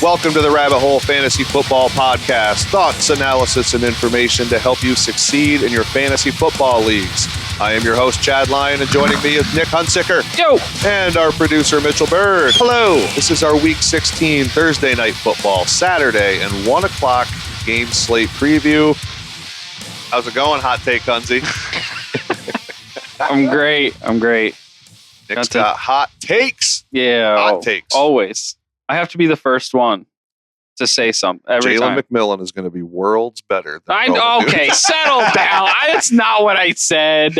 Welcome to the Rabbit Hole Fantasy Football Podcast. Thoughts, analysis, and information to help you succeed in your fantasy football leagues. I am your host, Chad Lyon, and joining me is Nick Hunsicker. Yo! And our producer, Mitchell Bird. Hello. This is our Week 16 Thursday Night Football, Saturday, and 1 o'clock game slate preview. How's it going, Hot Take Hunzy? I'm great. Nick's got hot takes. Yeah. Hot takes. Always. I have to be the first one to say something every time. Jalen McMillan is going to be worlds better than okay, settle down. That's not what I said.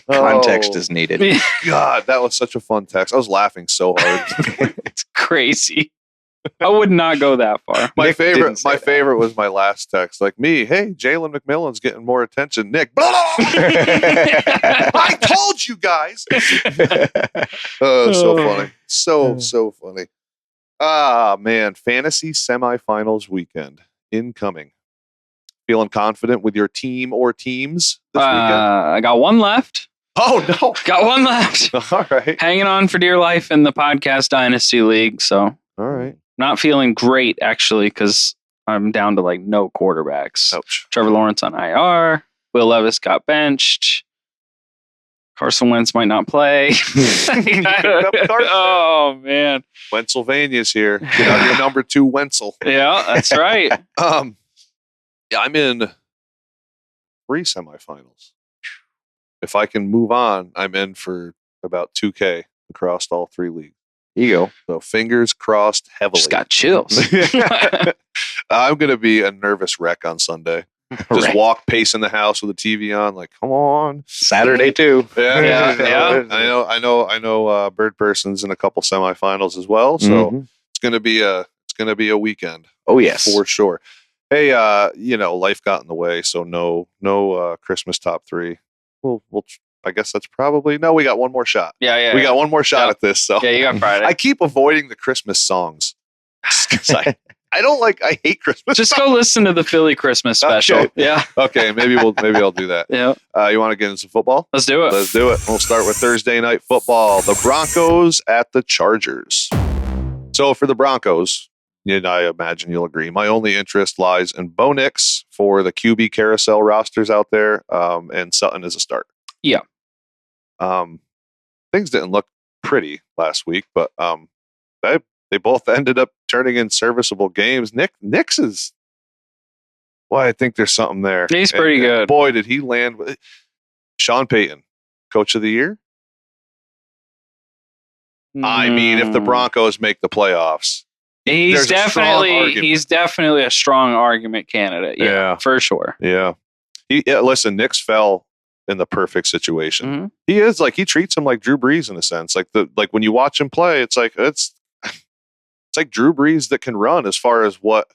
Context is needed. God, that was such a fun text. I was laughing so hard. It's crazy. I would not go that far. My favorite was my last text. Like me, hey, Jalen McMillan's getting more attention. Nick, I told you guys. So funny. So funny. Ah, man. Fantasy semifinals weekend incoming. Feeling confident with your team or teams this weekend? I got one left. Oh, no. Got one left. All right. Hanging on for dear life in the Podcast Dynasty League. So, all right. Not feeling great, actually, because I'm down to no quarterbacks. Ouch. Trevor Lawrence on IR. Will Levis got benched. Carson Wentz might not play. Oh, man. Wentzylvania's here. Get out your number 2 Wenzel. Yeah, that's right. I'm in 3 semifinals. If I can move on, I'm in for about 2K across all 3 leagues. There you go. So fingers crossed heavily. Just got chills. I'm going to be a nervous wreck on Sunday. Just walk pacing the house with the TV on, like, come on. Saturday too. Yeah. I know. Bird Person's in a couple semifinals as well, so it's going to be a weekend. Oh yes, for sure. Hey, life got in the way, so no Christmas top 3. We'll I guess that's probably no. We got one more shot. Yeah. We got one more shot at this. So yeah, you got Friday. I keep avoiding the Christmas songs. I hate Christmas. Just songs. go listen to the Philly Christmas special. Okay. Yeah. Okay, maybe I'll do that. Yeah. You want to get into football? Let's do it. Let's do it. We'll start with Thursday Night Football. The Broncos at the Chargers. So for the Broncos, I imagine you'll agree, my only interest lies in Bo Nix for the QB carousel rosters out there, and Sutton as a start. Yeah. Things didn't look pretty last week, but they both ended up turning in serviceable games. Nix is, I think there's something there. He's pretty good. Boy, did he land with Sean Payton, Coach of the Year. I mean, if the Broncos make the playoffs, he's definitely a strong argument candidate. Yeah, for sure. Yeah. Listen, Nix fell in the perfect situation. Mm-hmm. He is he treats him like Drew Brees in a sense. Like when you watch him play, it's like Drew Brees that can run as far as the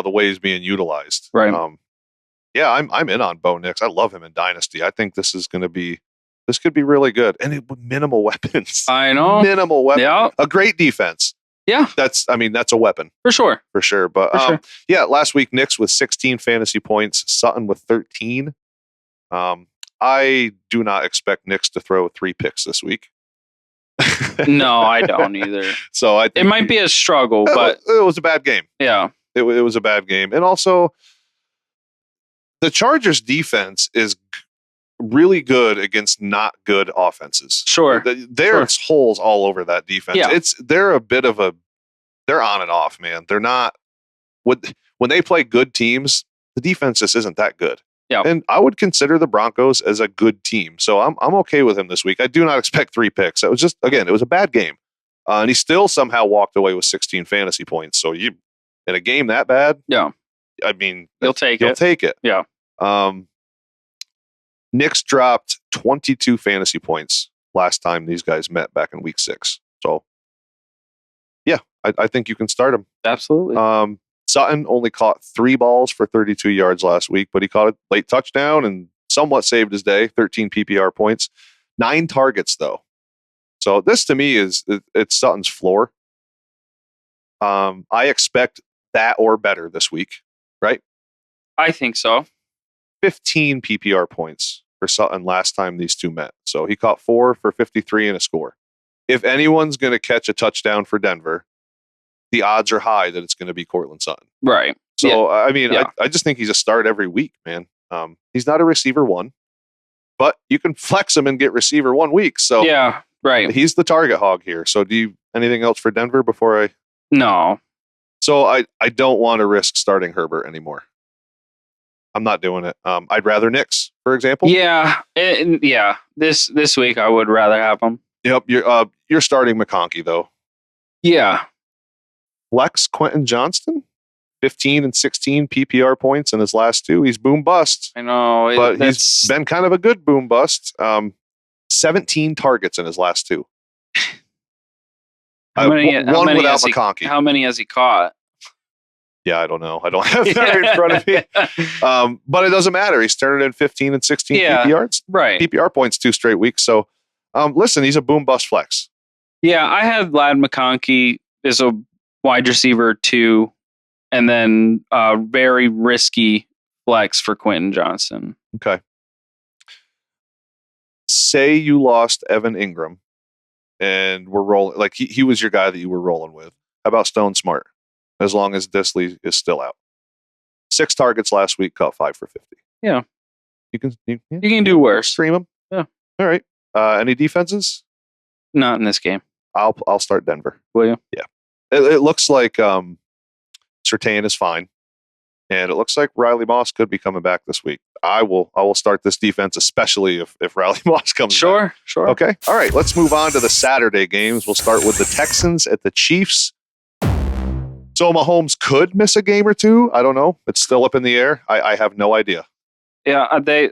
way he's being utilized. Right. I'm in on Bo Nix. I love him in Dynasty. I think this could be really good. And with minimal weapons. I know. Minimal weapons. Yeah. A great defense. Yeah. That's a weapon. For sure. But last week, Nix with 16 fantasy points, Sutton with 13. I do not expect Nix to throw 3 picks this week. No, I don't either. So it might be a struggle, but it was a bad game. Yeah. It was a bad game. And also, the Chargers defense is really good against not good offenses. Sure. There's holes all over that defense. Yeah. They're on and off, man. They're not when they play good teams, the defense just isn't that good. Yeah. And I would consider the Broncos as a good team. So I'm okay with him this week. I do not expect 3 picks. It was just, again, it was a bad game. And he still somehow walked away with 16 fantasy points. So in a game that bad, yeah. I mean, You'll take it. Yeah. Nix dropped 22 fantasy points last time these guys met back in week 6. So, yeah, I think you can start him. Absolutely. Sutton only caught 3 balls for 32 yards last week, but he caught a late touchdown and somewhat saved his day, 13 PPR points. 9 targets, though. So this, to me, it's Sutton's floor. I expect that or better this week, right? I think so. 15 PPR points for Sutton last time these two met. So he caught 4 for 53 and a score. if anyone's going to catch a touchdown for Denver, the odds are high that it's going to be Cortland Sutton. Right. So, I mean, I just think he's a start every week, man. He's not a receiver one, but you can flex him and get receiver 1 week. So yeah, right. He's the target hog here. So anything else for Denver before I? No. So I don't want to risk starting Herbert anymore. I'm not doing it. I'd rather Knicks, for example. Yeah. This week I would rather have him. Yep. You're starting McConkey though. Yeah. Flex Quentin Johnston, 15 and 16 PPR points in his last 2. He's boom bust. I know, but he's been kind of a good boom bust. 17 targets in his last 2. How many without McConkey. How many has he caught? Yeah, I don't know. I don't have that in front of me. But it doesn't matter. He's turning in 15 and 16 PPRs. Right. PPR points 2 straight weeks. So, listen, he's a boom bust flex. Yeah, I had Lad McConkey as a wide receiver 2, and then very risky flex for Quentin Johnston. Okay. Say you lost Evan Ingram, and we're rolling like he was your guy that you were rolling with. How about Stone Smart? As long as Disley is still out. 6 targets last week, caught 5 for 50. Yeah. You can do worse. Stream them. Yeah. All right. Any defenses? Not in this game. I'll start Denver. Will you? Yeah. It looks like Surtain is fine. And it looks like Riley Moss could be coming back this week. I will start this defense, especially if Riley Moss comes back. Sure. Okay. All right. Let's move on to the Saturday games. We'll start with the Texans at the Cheifs. So Mahomes could miss a game or 2. I don't know. It's still up in the air. I have no idea. Yeah,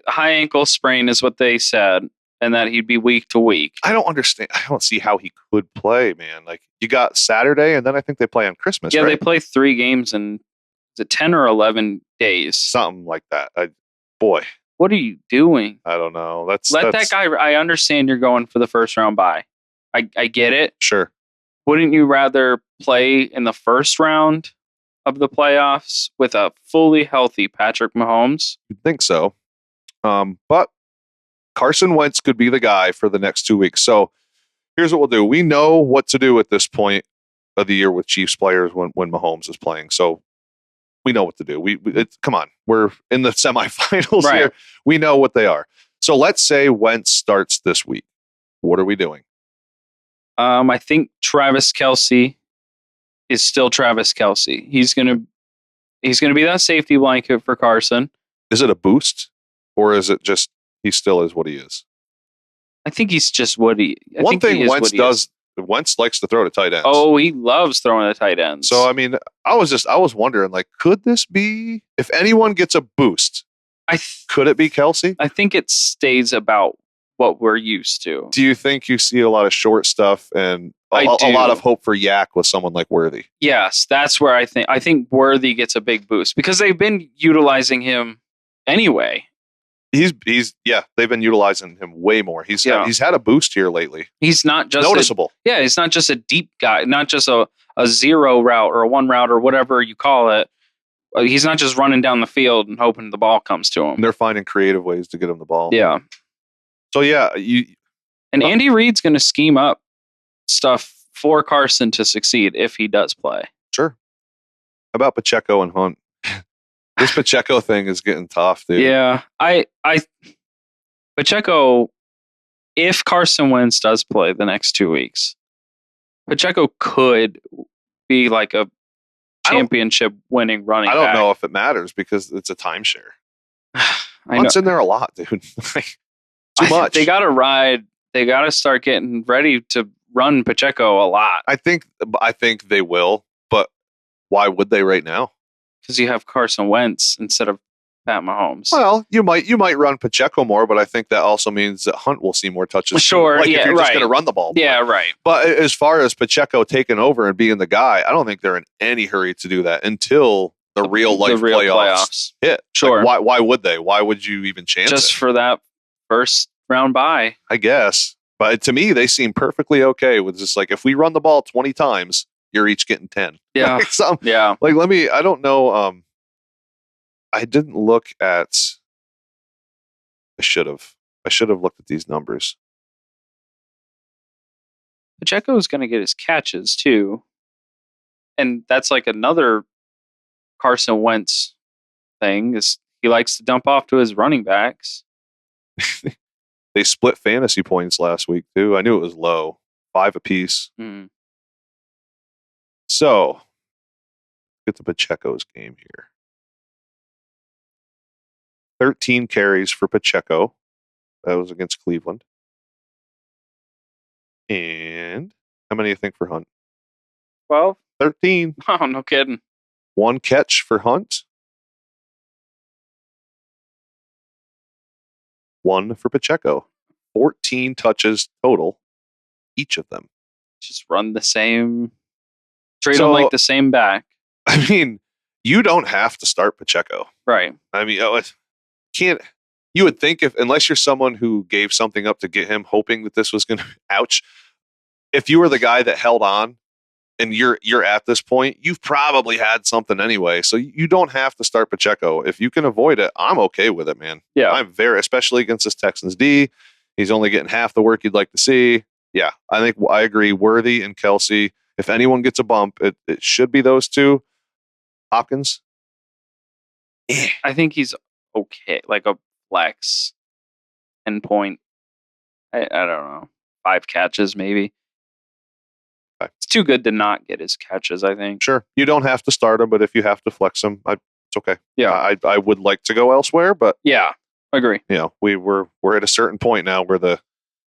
high ankle sprain is what they said, and that he'd be week to week. I don't understand. I don't see how he could play, man. Like, you got Saturday, and then I think they play on Christmas, Yeah, right? they play 3 games in, is it 10 or 11 days? Something like that. Boy. What are you doing? I don't know. Let that guy... I understand you're going for the first round bye. I get it. Sure. Wouldn't you rather play in the first round of the playoffs with a fully healthy Patrick Mahomes? You'd think so. But Carson Wentz could be the guy for the next 2 weeks. So here's what we'll do. We know what to do at this point of the year with Chiefs players when Mahomes is playing. So we know what to do. Come on. We're in the semifinals here. We know what they are. So let's say Wentz starts this week. What are we doing? I think Travis Kelce is still Travis Kelce. He's gonna be that safety blanket for Carson. Is it a boost, or is it just he still is what he is? I think he's just what he. One thing Wentz does. Wentz likes to throw to tight ends. Oh, he loves throwing to tight ends. So I mean, I was wondering, like, could this be if anyone gets a boost? Could it be Kelce? I think it stays about what we're used to. Do you think you see a lot of short stuff and a lot of hope for Yak with someone like Worthy? Yes, that's where I think Worthy gets a big boost because they've been utilizing him anyway. They've been utilizing him way more. He's had a boost here lately. He's not just noticeable. He's not just a deep guy, not just a 0 route or a 1 route or whatever you call it. He's not just running down the field and hoping the ball comes to him. And they're finding creative ways to get him the ball. Yeah. So Andy Reid's going to scheme up stuff for Carson to succeed if he does play. Sure. How about Pacheco and Hunt? This Pacheco thing is getting tough, dude. Yeah, Pacheco. If Carson Wentz does play the next 2 weeks, Pacheco could be like a championship winning running back. I don't know if it matters because it's a timeshare. Hunt's in there a lot, dude. Too much. They got to ride. They got to start getting ready to run Pacheco a lot. I think they will, but why would they right now? Because you have Carson Wentz instead of Pat Mahomes. Well, you might run Pacheco more, but I think that also means that Hunt will see more touches. Sure, if you're just going to run the ball. Yeah, right. But as far as Pacheco taking over and being the guy, I don't think they're in any hurry to do that until the real playoffs hit. Sure. Like, why would they? Why would you even chance just it? For that first round bye? I guess. But to me, they seem perfectly okay with just like, if we run the ball 20 times, you're each getting 10. Yeah. I don't know. I didn't look at. I should have looked at these numbers. Pacheco's going to get his catches too. And that's like another Carson Wentz thing is he likes to dump off to his running backs. They split fantasy points last week too. I knew it was low, 5 apiece. So get to Pacheco's game here. 13 carries for Pacheco. That was against Cleveland. And how many do you think for Hunt? 12? 13. Oh, no kidding. 1 catch for Hunt. 1 for Pacheco. 14 touches total, each of them. Just run the same. Trade them like the same back. I mean, you don't have to start Pacheco. Right. I mean, can't. You would think unless you're someone who gave something up to get him, hoping that this was going to, ouch. If you were the guy that held on and you're at this point, you've probably had something anyway. So you don't have to start Pacheco. If you can avoid it, I'm okay with it, man. Yeah. I'm especially against this Texans D. He's only getting half the work you'd like to see. Yeah, I agree. Worthy and Kelsey. If anyone gets a bump, it should be those two. Hopkins. I think he's okay. Like a flex endpoint. I don't know. 5 catches, maybe. Okay. It's too good to not get his catches, I think. Sure. You don't have to start him, but if you have to flex him, it's okay. Yeah. I would like to go elsewhere, but yeah, I agree. You know, we're at a certain point now where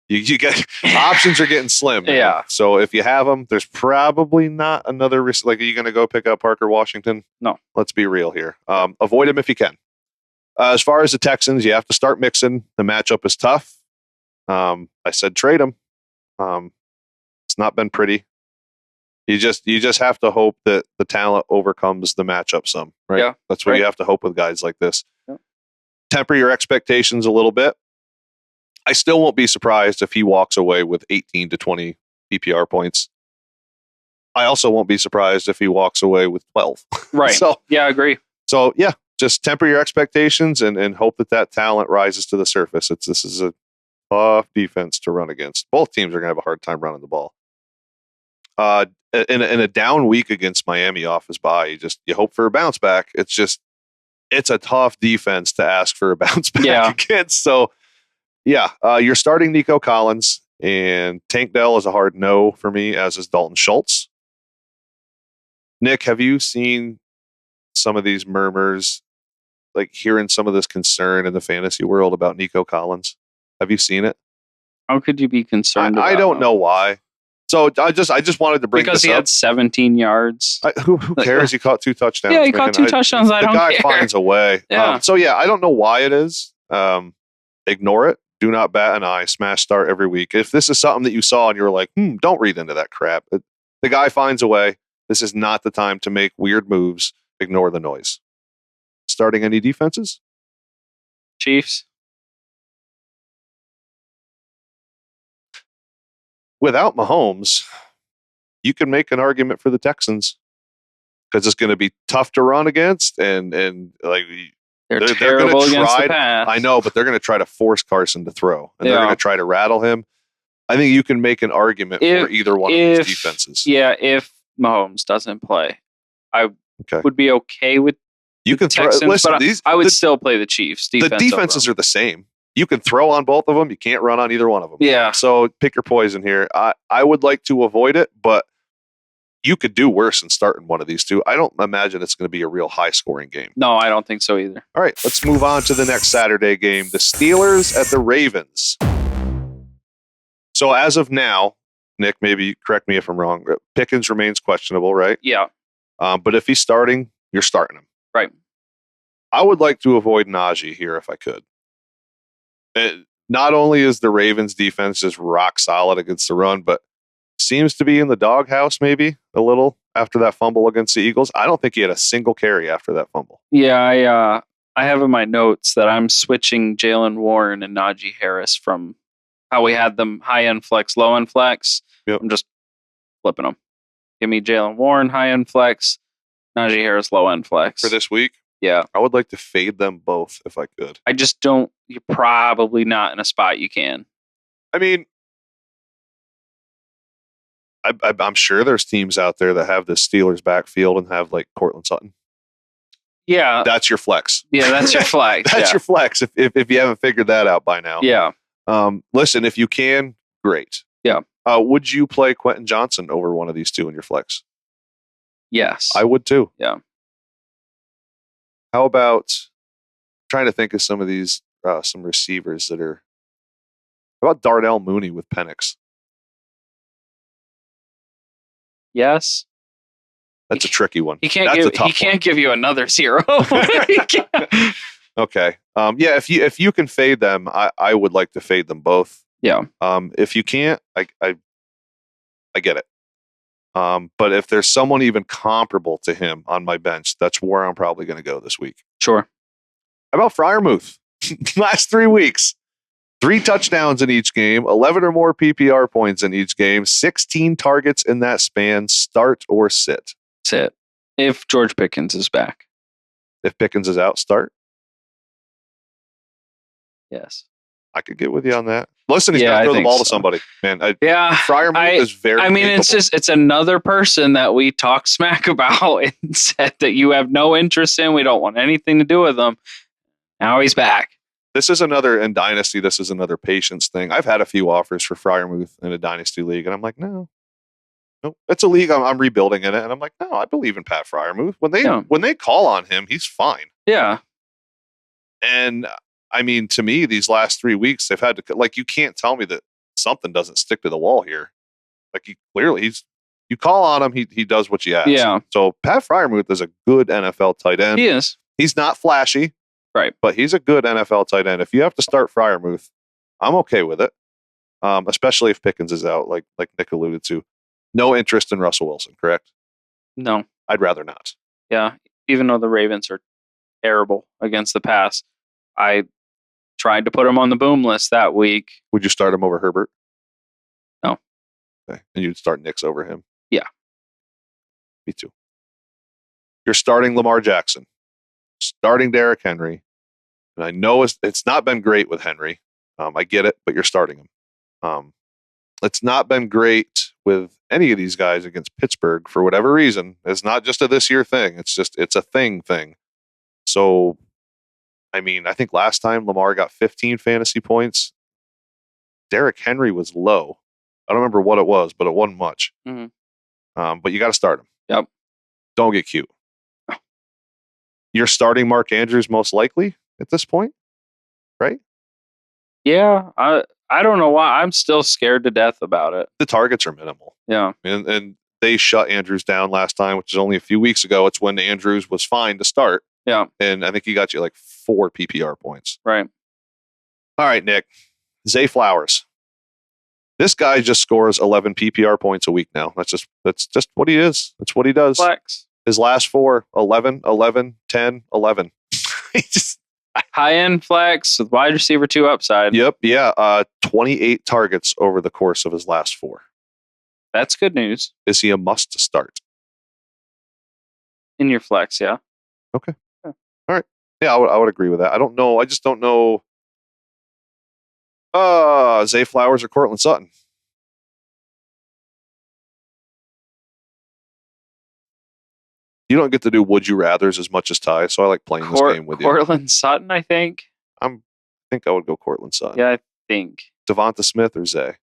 you get options are getting slim. Yeah. Man. So if you have them, there's probably not another risk. Like, are you going to go pick up Parker Washington? No. Let's be real here. Avoid him if you can. As far as the Texans, you have to start mixing. The matchup is tough. I said trade him. It's not been pretty. You just have to hope that the talent overcomes the matchup some, right? Yeah. That's what you have to hope with guys like this. Yeah. Temper your expectations a little bit. I still won't be surprised if he walks away with 18 to 20 PPR points. I also won't be surprised if he walks away with 12. Right. Yeah, I agree. So yeah, just temper your expectations and hope that talent rises to the surface. This is a tough defense to run against. Both teams are going to have a hard time running the ball. In a down week against Miami off his bye, you hope for a bounce back. It's a tough defense to ask for a bounce back against. So yeah, you're starting Nico Collins, and Tank Dell is a hard no for me, as is Dalton Schultz. Nick, have you seen some of these murmurs, like hearing some of this concern in the fantasy world about Nico Collins? Have you seen it? How could you be concerned? I don't know why. So I just wanted to bring because this he up. had 17 yards. Who cares? He caught 2 touchdowns. Yeah, he caught 2 touchdowns. I don't care. The guy finds a way. Yeah. So yeah, I don't know why it is. Ignore it. Do not bat an eye. Smash start every week. If this is something that you saw and you were like, don't read into that crap. The guy finds a way. This is not the time to make weird moves. Ignore the noise. Starting any defenses? Chiefs. Without Mahomes, you can make an argument for the Texans because it's going to be tough to run against, and like they're terrible against the pass. I know, but they're going to try to force Carson to throw, and they're going to try to rattle him. I think you can make an argument for either one of these defenses. Yeah, if Mahomes doesn't play, I would be okay with you can Texans, listen, but I would still play the Chiefs. The defenses are the same. You can throw on both of them. You can't run on either one of them. Yeah. So pick your poison here. I would like to avoid it, but you could do worse than starting one of these two. I don't imagine it's going to be a real high-scoring game. No, I don't think so either. All right, let's move on to the next Saturday game. The Steelers at the Ravens. So as of now, Nick, maybe correct me if I'm wrong, Pickens remains questionable, right? Yeah. But if he's starting, you're starting him. Right. I would like to avoid Najee here if I could. Not only is the Ravens defense just rock solid against the run, but seems to be in the doghouse maybe a little after that fumble against the Eagles. I don't think he had a single carry after that fumble. Yeah, I have in my notes that I'm switching Jalen Warren and Najee Harris from how we had them high-end flex, low-end flex. Yep. I'm just flipping them. Give me Jalen Warren high-end flex, Najee Harris low-end flex. For this week? Yeah. I would like to fade them both if I could. I just don't. You're probably not in a spot you can. I mean, I'm sure there's teams out there that have the Steelers backfield and have like Cortland Sutton. Yeah. That's your flex. Yeah, that's your flex. That's your flex if you haven't figured that out by now. Yeah. Listen, if you can, great. Yeah. Would you play Quentin Johnson over one of these two in your flex? Yes. I would too. Yeah. How about trying to think of some of these some receivers that are. How about Darnell Mooney with Penix? Yes. That's a tricky one. He can't give you another 0. Okay. Yeah, if you can fade them, I would like to fade them both. Yeah. If you can't, I get it. But if there's someone even comparable to him on my bench, that's where I'm probably going to go this week. Sure. How about Freiermuth? Last 3 weeks, 3 touchdowns in each game, 11 or more PPR points in each game, 16 targets in that span. Start or sit? Sit. If George Pickens is back. If Pickens is out, start. Yes. I could get with you on that. Listen, he's got to throw the ball to somebody, man. Freiermuth is very. I mean, capable. it's another person that we talked smack about and said that you have no interest in. We don't want anything to do with him. Now he's back. This is another in Dynasty. This is another patience thing. I've had a few offers for Freiermuth in a Dynasty league, and I'm like, no. It's a league I'm rebuilding in it, and I'm like, no, I believe in Pat Freiermuth. When they call on him, he's fine. Yeah. And I mean, to me, these last 3 weeks, they've had to, like, you can't tell me that something doesn't stick to the wall here. Like, you call on him, he does what you ask. Yeah. So Pat Freiermuth is a good NFL tight end. He is. He's not flashy. Right. But he's a good NFL tight end. If you have to start Freiermuth, I'm okay with it. Especially if Pickens is out, like Nick alluded to. No interest in Russell Wilson, correct? No. I'd rather not. Yeah. Even though the Ravens are terrible against the pass, I tried to put him on the boom list that week. Would you start him over Herbert? No. Okay. And you'd start Nicks over him? Yeah. Me too. You're starting Lamar Jackson. Starting Derrick Henry. And I know it's not been great with Henry. I get it, but you're starting him. It's not been great with any of these guys against Pittsburgh for whatever reason. It's not just a this year thing. It's a thing. So, I mean, I think last time Lamar got 15 fantasy points. Derrick Henry was low. I don't remember what it was, but it wasn't much. Mm-hmm. But you got to start him. Yep. Don't get cute. You're starting Mark Andrews most likely at this point, right? Yeah. I don't know why. I'm still scared to death about it. The targets are minimal. Yeah. And they shut Andrews down last time, which is only a few weeks ago. It's when Andrews was fine to start. Yeah. And I think he got you like 4 PPR points. Right. All right, Nick. Zay Flowers. This guy just scores 11 PPR points a week now. That's just what he is. That's what he does. Flex. His last 4, 11, 11, 10, 11. He just high end flex with wide receiver 2 upside. Yep. Yeah. 28 targets over the course of his last 4. That's good news. Is he a must start? In your flex, yeah. Okay. Yeah. All right. Yeah, I would agree with that. I don't know. I just don't know. Zay Flowers or Cortland Sutton. You don't get to do would you rathers as much as Ty, so I like playing this game with you. Cortland Sutton, I think. I think I would go Cortland Sutton. Yeah, I think. Devonta Smith or Zay?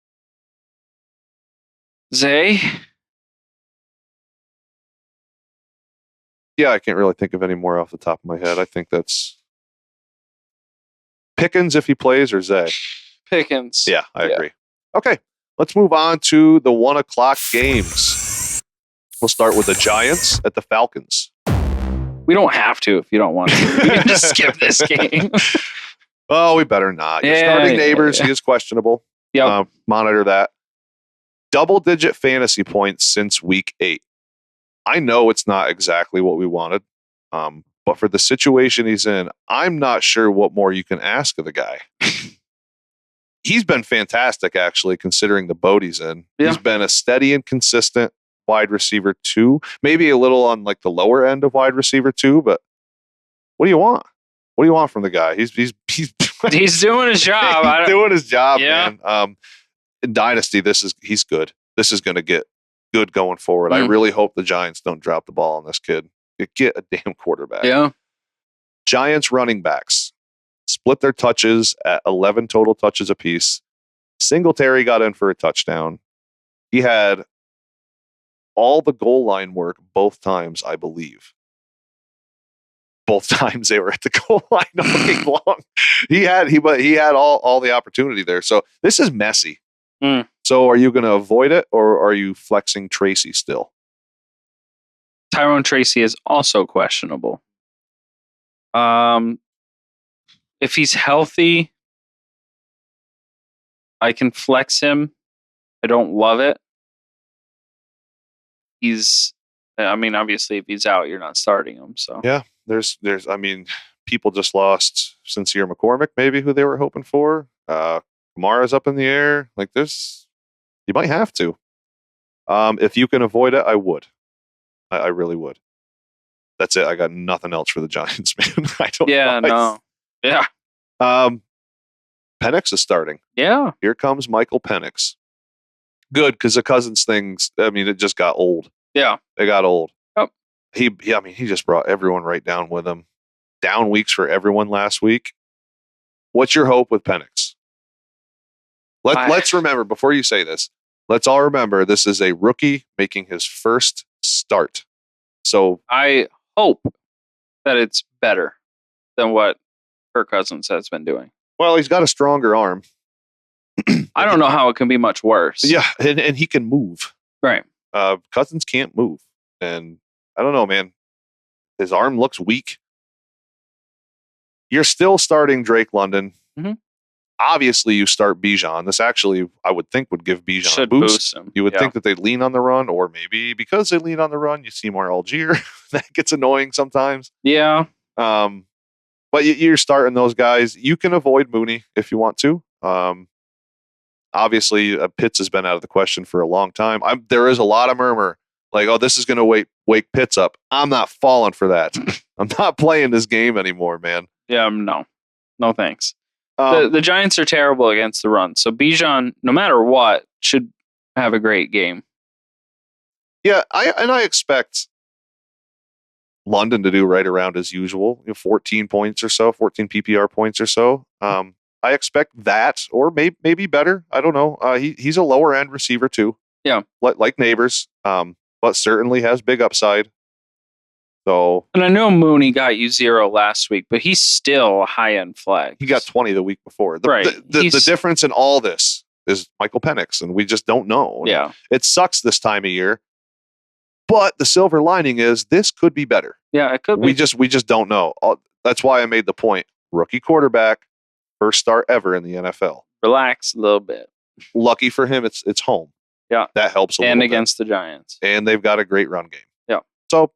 Zay? Yeah, I can't really think of any more off the top of my head. I think that's Pickens if he plays or Zay. Pickens. Yeah, I agree. Okay, let's move on to the 1:00 games. We'll start with the Giants at the Falcons. We don't have to if you don't want to. We can just skip this game. Oh, we better not. You're starting Neighbors. He is questionable. Yeah. Monitor that. Double-digit fantasy points since week 8. I know it's not exactly what we wanted, but for the situation he's in, I'm not sure what more you can ask of the guy. He's been fantastic, actually, considering the boat he's in. Yeah. He's been a steady and consistent wide receiver 2, maybe a little on like the lower end of wide receiver 2, but what do you want? What do you want from the guy? He's doing his job. He's doing his job, yeah. man. In Dynasty, he's good. This is going to get good going forward. I Mm. really hope the Giants don't drop the ball on this kid. Get a damn quarterback. Yeah. Giants running backs split their touches at 11 total touches apiece. Singletary got in for a touchdown. He had all the goal line work both times, I believe. Both times they were at the goal line all game long. He had all the opportunity there. So this is messy. Mm. So are you going to avoid it, or are you flexing Tracy still? Tyrone Tracy is also questionable. If he's healthy, I can flex him. I don't love it. Obviously, if he's out, you're not starting him. So Yeah, there's people just lost Sincere McCormick, maybe, who they were hoping for. Kamara's up in the air. Like this, you might have to. If you can avoid it, I would. I really would. That's it. I got nothing else for the Giants, man. I don't. yeah, no, yeah, Penix is starting. yeah. Here comes Michael Penix. Good, because the Cousins things, it just got old. Yeah. It got old. Yep. He just brought everyone right down with him. Down weeks for everyone last week. What's your hope with Penix? Let's remember, before you say this, let's all remember this is a rookie making his first start. So I hope that it's better than what Kirk Cousins has been doing. well, he's got a stronger arm. I don't know how it can be much worse. Yeah, and he can move. Right. Cousins can't move. And I don't know, man. His arm looks weak. You're still starting Drake London. Mm-hmm. Obviously, you start Bijan. This actually, I would think, would give Bijan a Should boost. him. You would think that they'd lean on the run, or maybe because they lean on the run, you see more Algier. That gets annoying sometimes. Yeah. But you're starting those guys. You can avoid Mooney if you want to. Obviously, Pitts has been out of the question for a long time. There is a lot of murmur, like, oh, this is going to wake Pitts up. I'm not falling for that. I'm not playing this game anymore, man. Yeah, no thanks. The Giants are terrible against the run, so Bijan, no matter what, should have a great game. Yeah, I expect London to do right around as usual, 14 points or so, 14 PPR points or so. I expect that, or maybe better. I don't know. He's a lower end receiver too. Yeah, like Neighbors, but certainly has big upside. So, and I know Mooney got you 0 last week, but he's still a high end flag. He got 20 the week before. Right. The difference in all this is Michael Penix, and we just don't know. Yeah, it sucks this time of year. But the silver lining is this could be better. Yeah, it could be. We just don't know. That's why I made the point. Rookie quarterback, first start ever in the NFL. Relax a little bit. Lucky for him, it's home. Yeah, that helps a little and bit. against the Giants, and they've got a great run game. Yeah. So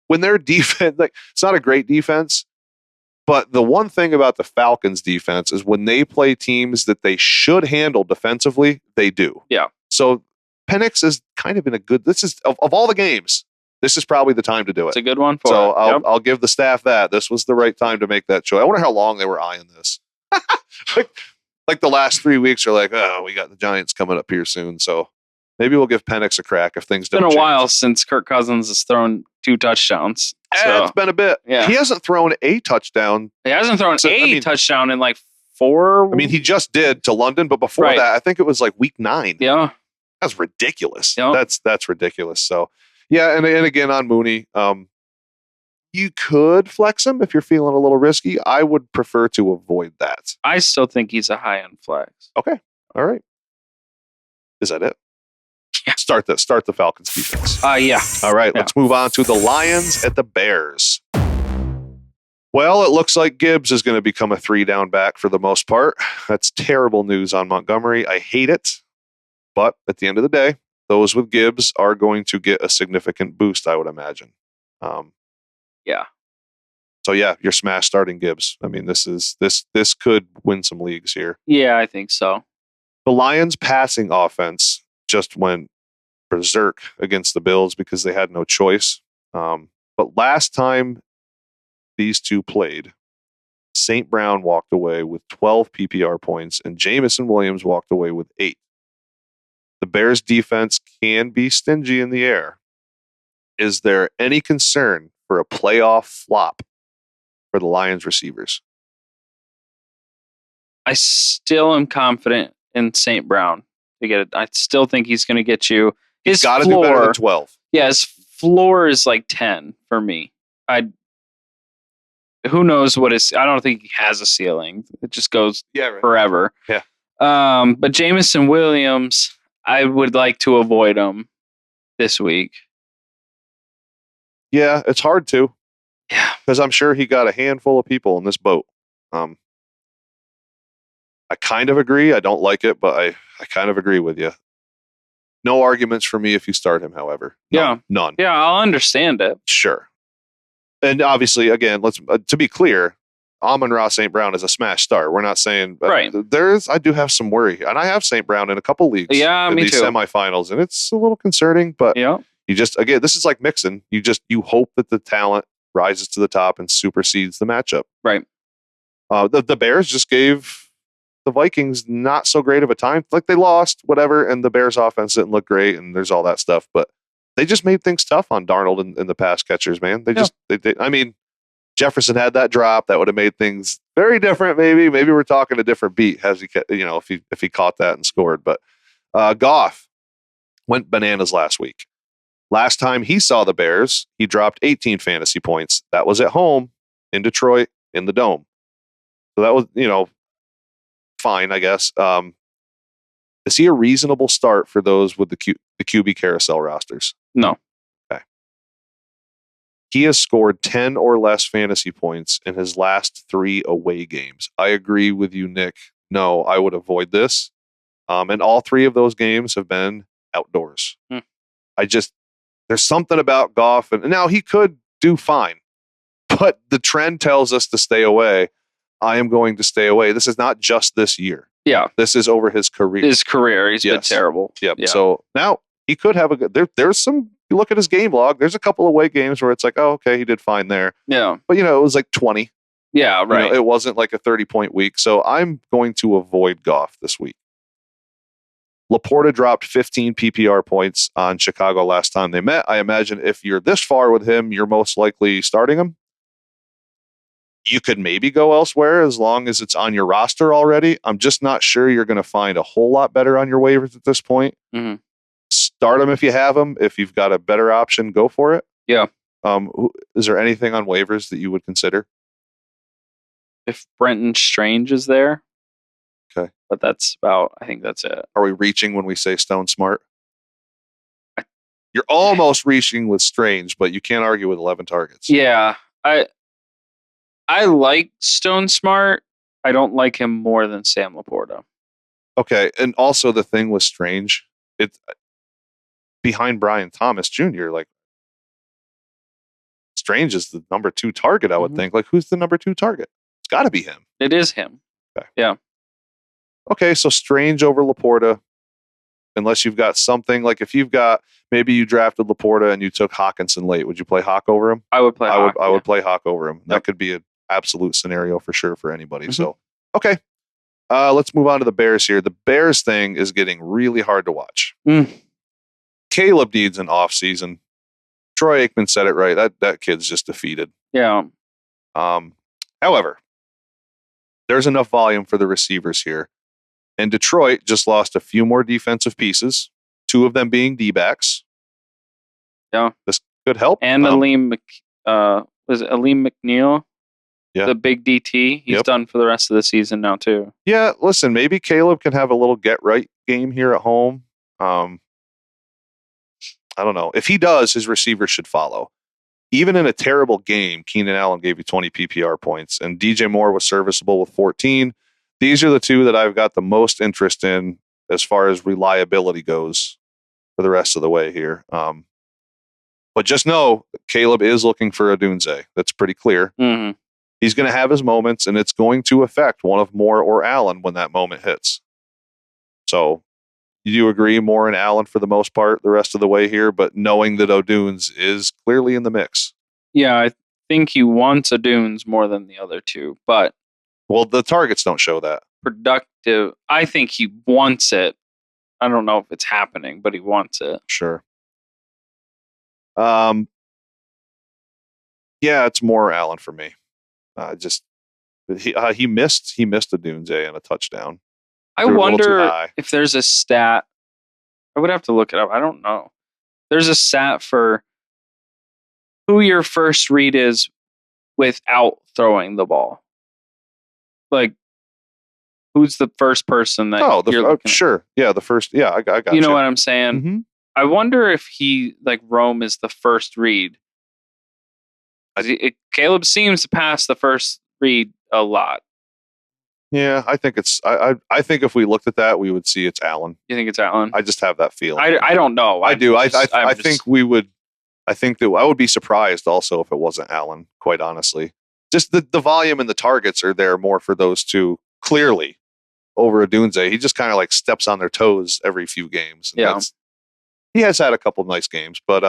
when their defense, it's not a great defense, but the one thing about the Falcons defense is when they play teams that they should handle defensively, they do. Yeah. So Penix is kind of in a good. This is of all the games, this is probably the time to do it. It's a good one. I'll give the staff that this was the right time to make that choice. I wonder how long they were eyeing this. like the last 3 weeks are like, oh, we got the Giants coming up here soon, so maybe we'll give Penix a crack if things don't change. It's been a while since Kirk Cousins has thrown 2 touchdowns. So, it's been a bit. Yeah. He hasn't thrown a touchdown. He hasn't thrown touchdown in like 4. I mean, he just did to London, but before that, I think it was like week 9. Yeah. That's ridiculous. Yep. That's ridiculous. So, yeah, and again on Mooney, you could flex him if you're feeling a little risky. I would prefer to avoid that. I still think he's a high-end flex. Okay. All right. Is that it? Yeah. Start the Falcons defense. Yeah. All right, let's move on to the Lions at the Bears. Well, it looks like Gibbs is going to become a 3-down back for the most part. That's terrible news on Montgomery. I hate it. But at the end of the day, those with Gibbs are going to get a significant boost, I would imagine. Yeah. So yeah, you're smash starting Gibbs. I mean, this could win some leagues here. Yeah, I think so. The Lions' passing offense just went berserk against the Bills because they had no choice. But last time these two played, St. Brown walked away with 12 PPR points and Jamison Williams walked away with 8. The Bears defense can be stingy in the air. Is there any concern for a playoff flop for the Lions receivers? I still am confident in St. Brown to get it. I still think he's going to get you. He's got to do better than 12. Yeah, his floor is like 10 for me. Who knows what his... I don't think he has a ceiling. It just goes forever. Yeah. But Jameson Williams, I would like to avoid him this week. Yeah, it's hard to. Yeah. Because I'm sure he got a handful of people in this boat. I kind of agree. I don't like it, but I kind of agree with you. No arguments for me if you start him, however. None. Yeah, I'll understand it. Sure. And obviously, again, let's to be clear, Amon-Ra St. Brown is a smash start. We're not saying right. I do have some worry, and I have St. Brown in a couple leagues. Yeah, in me these too. Semifinals, and it's a little concerning. But yeah, you just again, this is like Mixon. You hope that the talent rises to the top and supersedes the matchup. Right. The Bears just gave the Vikings not so great of a time. Like they lost, whatever, and the Bears offense didn't look great, and there's all that stuff. But they just made things tough on Darnold and the pass catchers, man. They I mean, Jefferson had that drop that would have made things very different. Maybe we're talking a different beat as if he caught that and scored. But Goff went bananas last week. Last time he saw the Bears, he dropped 18 fantasy points. That was at home in Detroit in the Dome. So that was, fine, I guess. Is he a reasonable start for those with the QB carousel rosters? No. Okay. He has scored 10 or less fantasy points in his last 3 away games. I agree with you, Nick. No, I would avoid this. And all 3 of those games have been outdoors. There's something about Goff, and now he could do fine, but the trend tells us to stay away. I am going to stay away. This is not just this year. Yeah. This is over his career. He's been terrible. Yep. Yeah. So now he could have a good, there's some, you look at his game log, there's a couple away games where it's like, oh, okay, he did fine there. Yeah. But, it was like 20. Yeah, right. It wasn't like a 30-point week. So I'm going to avoid Goff this week. Laporta dropped 15 PPR points on Chicago last time they met. I imagine if you're this far with him, you're most likely starting him. You could maybe go elsewhere as long as it's on your roster already. I'm just not sure you're going to find a whole lot better on your waivers at this point. Mm-hmm. Start him if you have him. If you've got a better option, go for it. Yeah. Is there anything on waivers that you would consider? If Brenton Strange is there. Okay. But I think that's it. Are we reaching when we say Stone Smart? You're almost reaching with Strange, but you can't argue with 11 targets. Yeah. I like Stone Smart. I don't like him more than Sam Laporta. Okay. And also the thing with Strange, it's behind Brian Thomas Jr., like Strange is the number 2 target, I would think. Like, who's the number 2 target? It's got to be him. It is him. Okay. Yeah. Okay, so Strange over Laporta, unless you've got something like if you've got maybe you drafted Laporta and you took Hawkinson late, would you play Hawk over him? I would play. I would play Hawk over him. That could be an absolute scenario for sure for anybody. So okay, let's move on to the Bears here. The Bears thing is getting really hard to watch. Caleb needs an off season. Troy Aikman said it right. That kid's just defeated. Yeah. However, there's enough volume for the receivers here. And Detroit just lost a few more defensive pieces, 2 of them being D-backs. Yeah. This could help. And Aleem McNeil? Yeah. The big DT. He's done for the rest of the season now, too. Yeah, listen, maybe Caleb can have a little get-right game here at home. I don't know. If he does, his receivers should follow. Even in a terrible game, Keenan Allen gave you 20 PPR points, and DJ Moore was serviceable with 14. These are the 2 that I've got the most interest in as far as reliability goes for the rest of the way here. But just know, Caleb is looking for a Dunze. That's pretty clear. Mm-hmm. He's going to have his moments, and it's going to affect one of Moore or Allen when that moment hits. So you agree Moore and Allen for the most part the rest of the way here, but knowing that O'Dunes is clearly in the mix. Yeah, I think he wants O'Dunes more than the other 2, but... Well, the targets don't show that. Productive. I think he wants it. I don't know if it's happening, but he wants it. Sure. Yeah, it's more Allen for me. He missed a Doomsday and a touchdown. I wonder if there's a stat. I would have to look it up. I don't know. There's a stat for who your first read is without throwing the ball. Like, who's the first person that you're looking sure. at? Yeah, the first. Yeah, I got you. Know what I'm saying? Mm-hmm. I wonder if he, like, Rome is the first read. Caleb seems to pass the first read a lot. Yeah, I think it's. I think if we looked at that, we would see it's Allen. You think it's Allen? I just have that feeling. I don't know. I do. I think we would. I think that I would be surprised also if it wasn't Allen. Quite honestly, just the volume and the targets are there more for those two clearly over a Doomsday. He just kind of like steps on their toes every few games. Yeah, he has had a couple nice games, but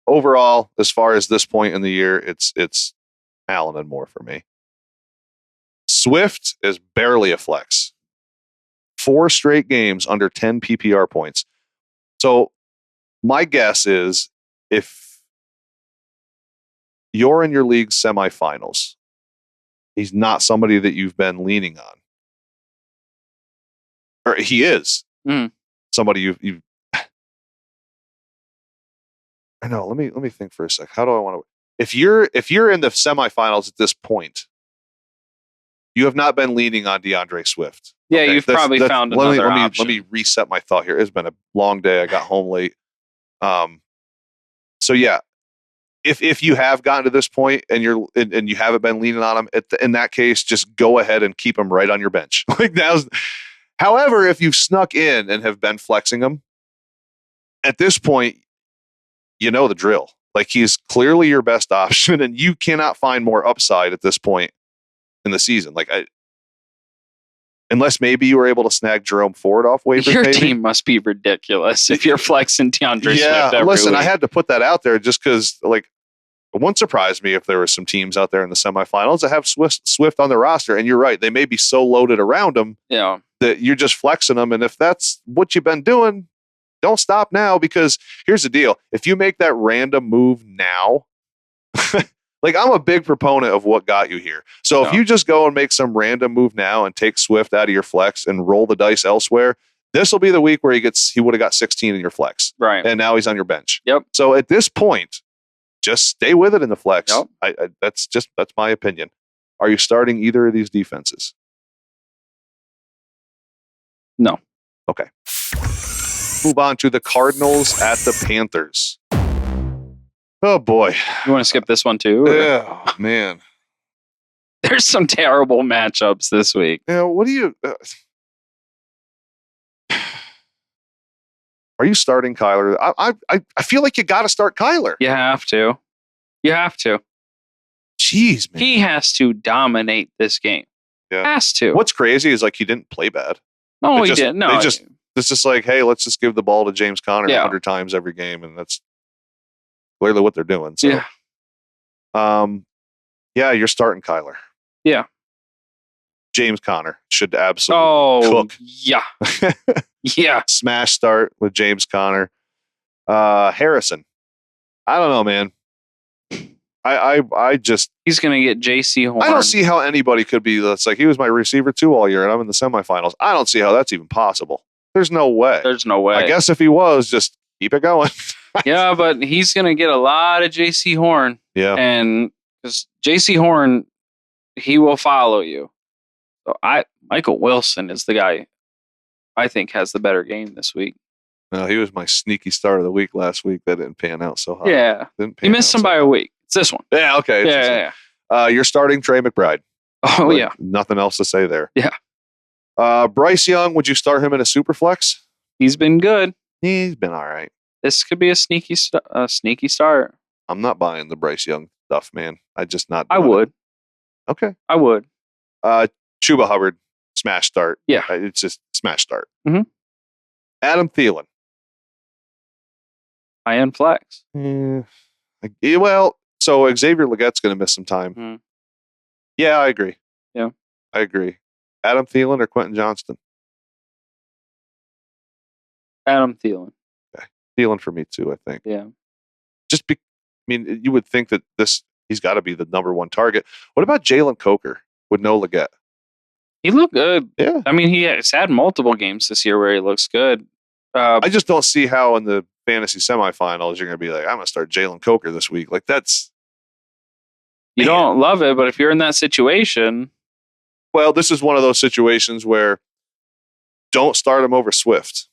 overall, as far as this point in the year, it's Allen and more for me. Swift is barely a flex. 4 straight games under 10 PPR points. So my guess is if you're in your league semifinals, he's not somebody that you've been leaning on. Or he is somebody you've I know. Let me think for a sec. How do I want to? If you're in the semifinals at this point, you have not been leaning on DeAndre Swift. Yeah, you've probably found another option. Let me reset my thought here. It's been a long day. I got home late. So yeah, if you have gotten to this point and you haven't been leaning on him, in that case, just go ahead and keep him right on your bench. However, if you've snuck in and have been flexing him, at this point, you know the drill. Like, he's clearly your best option, and you cannot find more upside at this point in the season. Like, unless maybe you were able to snag Jerome Ford off waivers. Your team must be ridiculous if you're flexing DeAndre Swift every listen, week. I had to put that out there just because, like, it wouldn't surprise me if there were some teams out there in the semifinals that have Swift on the roster. And you're right, they may be so loaded around him that you're just flexing them. And if that's what you've been doing, don't stop now, because here's the deal. If you make that random move now, like, I'm a big proponent of what got you here. So if you just go and make some random move now and take Swift out of your flex and roll the dice elsewhere, this will be the week where he would have got 16 in your flex. Right. And now he's on your bench. Yep. So at this point, just stay with it in the flex. Yep. That's my opinion. Are you starting either of these defenses? No. Okay. Move on to the Cardinals at the Panthers. Oh boy. You want to skip this one too? Oh man. There's some terrible matchups this week. Yeah, what do you are you starting Kyler? I feel like you got to start Kyler. You have to. Jeez, man. He has to dominate this game. Yeah. Has to. What's crazy is, like, he didn't play bad. No, he didn't. No, it's just like, hey, let's just give the ball to James Conner 100 times every game, and that's clearly what they're doing. So, you're starting Kyler. Yeah. James Conner should absolutely cook. Yeah. Yeah. Smash start with James Conner. Harrison. I don't know, man. I just... He's going to get J.C. Horn. I don't see how anybody could be... That's like, he was my receiver too all year, and I'm in the semifinals. I don't see how that's even possible. There's no way. I guess if he was, just keep it going. Yeah, but he's going to get a lot of J.C. Horn. Yeah. And because J.C. Horn, he will follow you. So Michael Wilson is the guy I think has the better game this week. No, he was my sneaky start of the week last week. That didn't pan out so hot. Yeah. He missed him by a week. It's this one. Yeah, okay. Yeah. You're starting Trey McBride. Oh, yeah. Nothing else to say there. Yeah. Bryce Young, would you start him in a super flex? He's been good. He's been all right. This could be a sneaky start. I'm not buying the Bryce Young stuff, man. I would. Okay. I would. Chuba Hubbard, smash start. Yeah. It's just smash start. Mm-hmm. Adam Thielen. High-end flex. Well, so Xavier Legette's going to miss some time. Mm. Yeah, I agree. Yeah. I agree. Adam Thielen or Quentin Johnston? Adam Thielen. Okay. Thielen for me too, I think. Yeah. You would think that he's got to be the number one target. What about Jalen Coker with no Leggett? He looked good. Yeah. I mean, he has had multiple games this year where he looks good. I just don't see how in the fantasy semifinals you're going to be like, I'm going to start Jalen Coker this week. Like you don't love it, but if you're in that situation. Well, this is one of those situations where don't start him over Swift.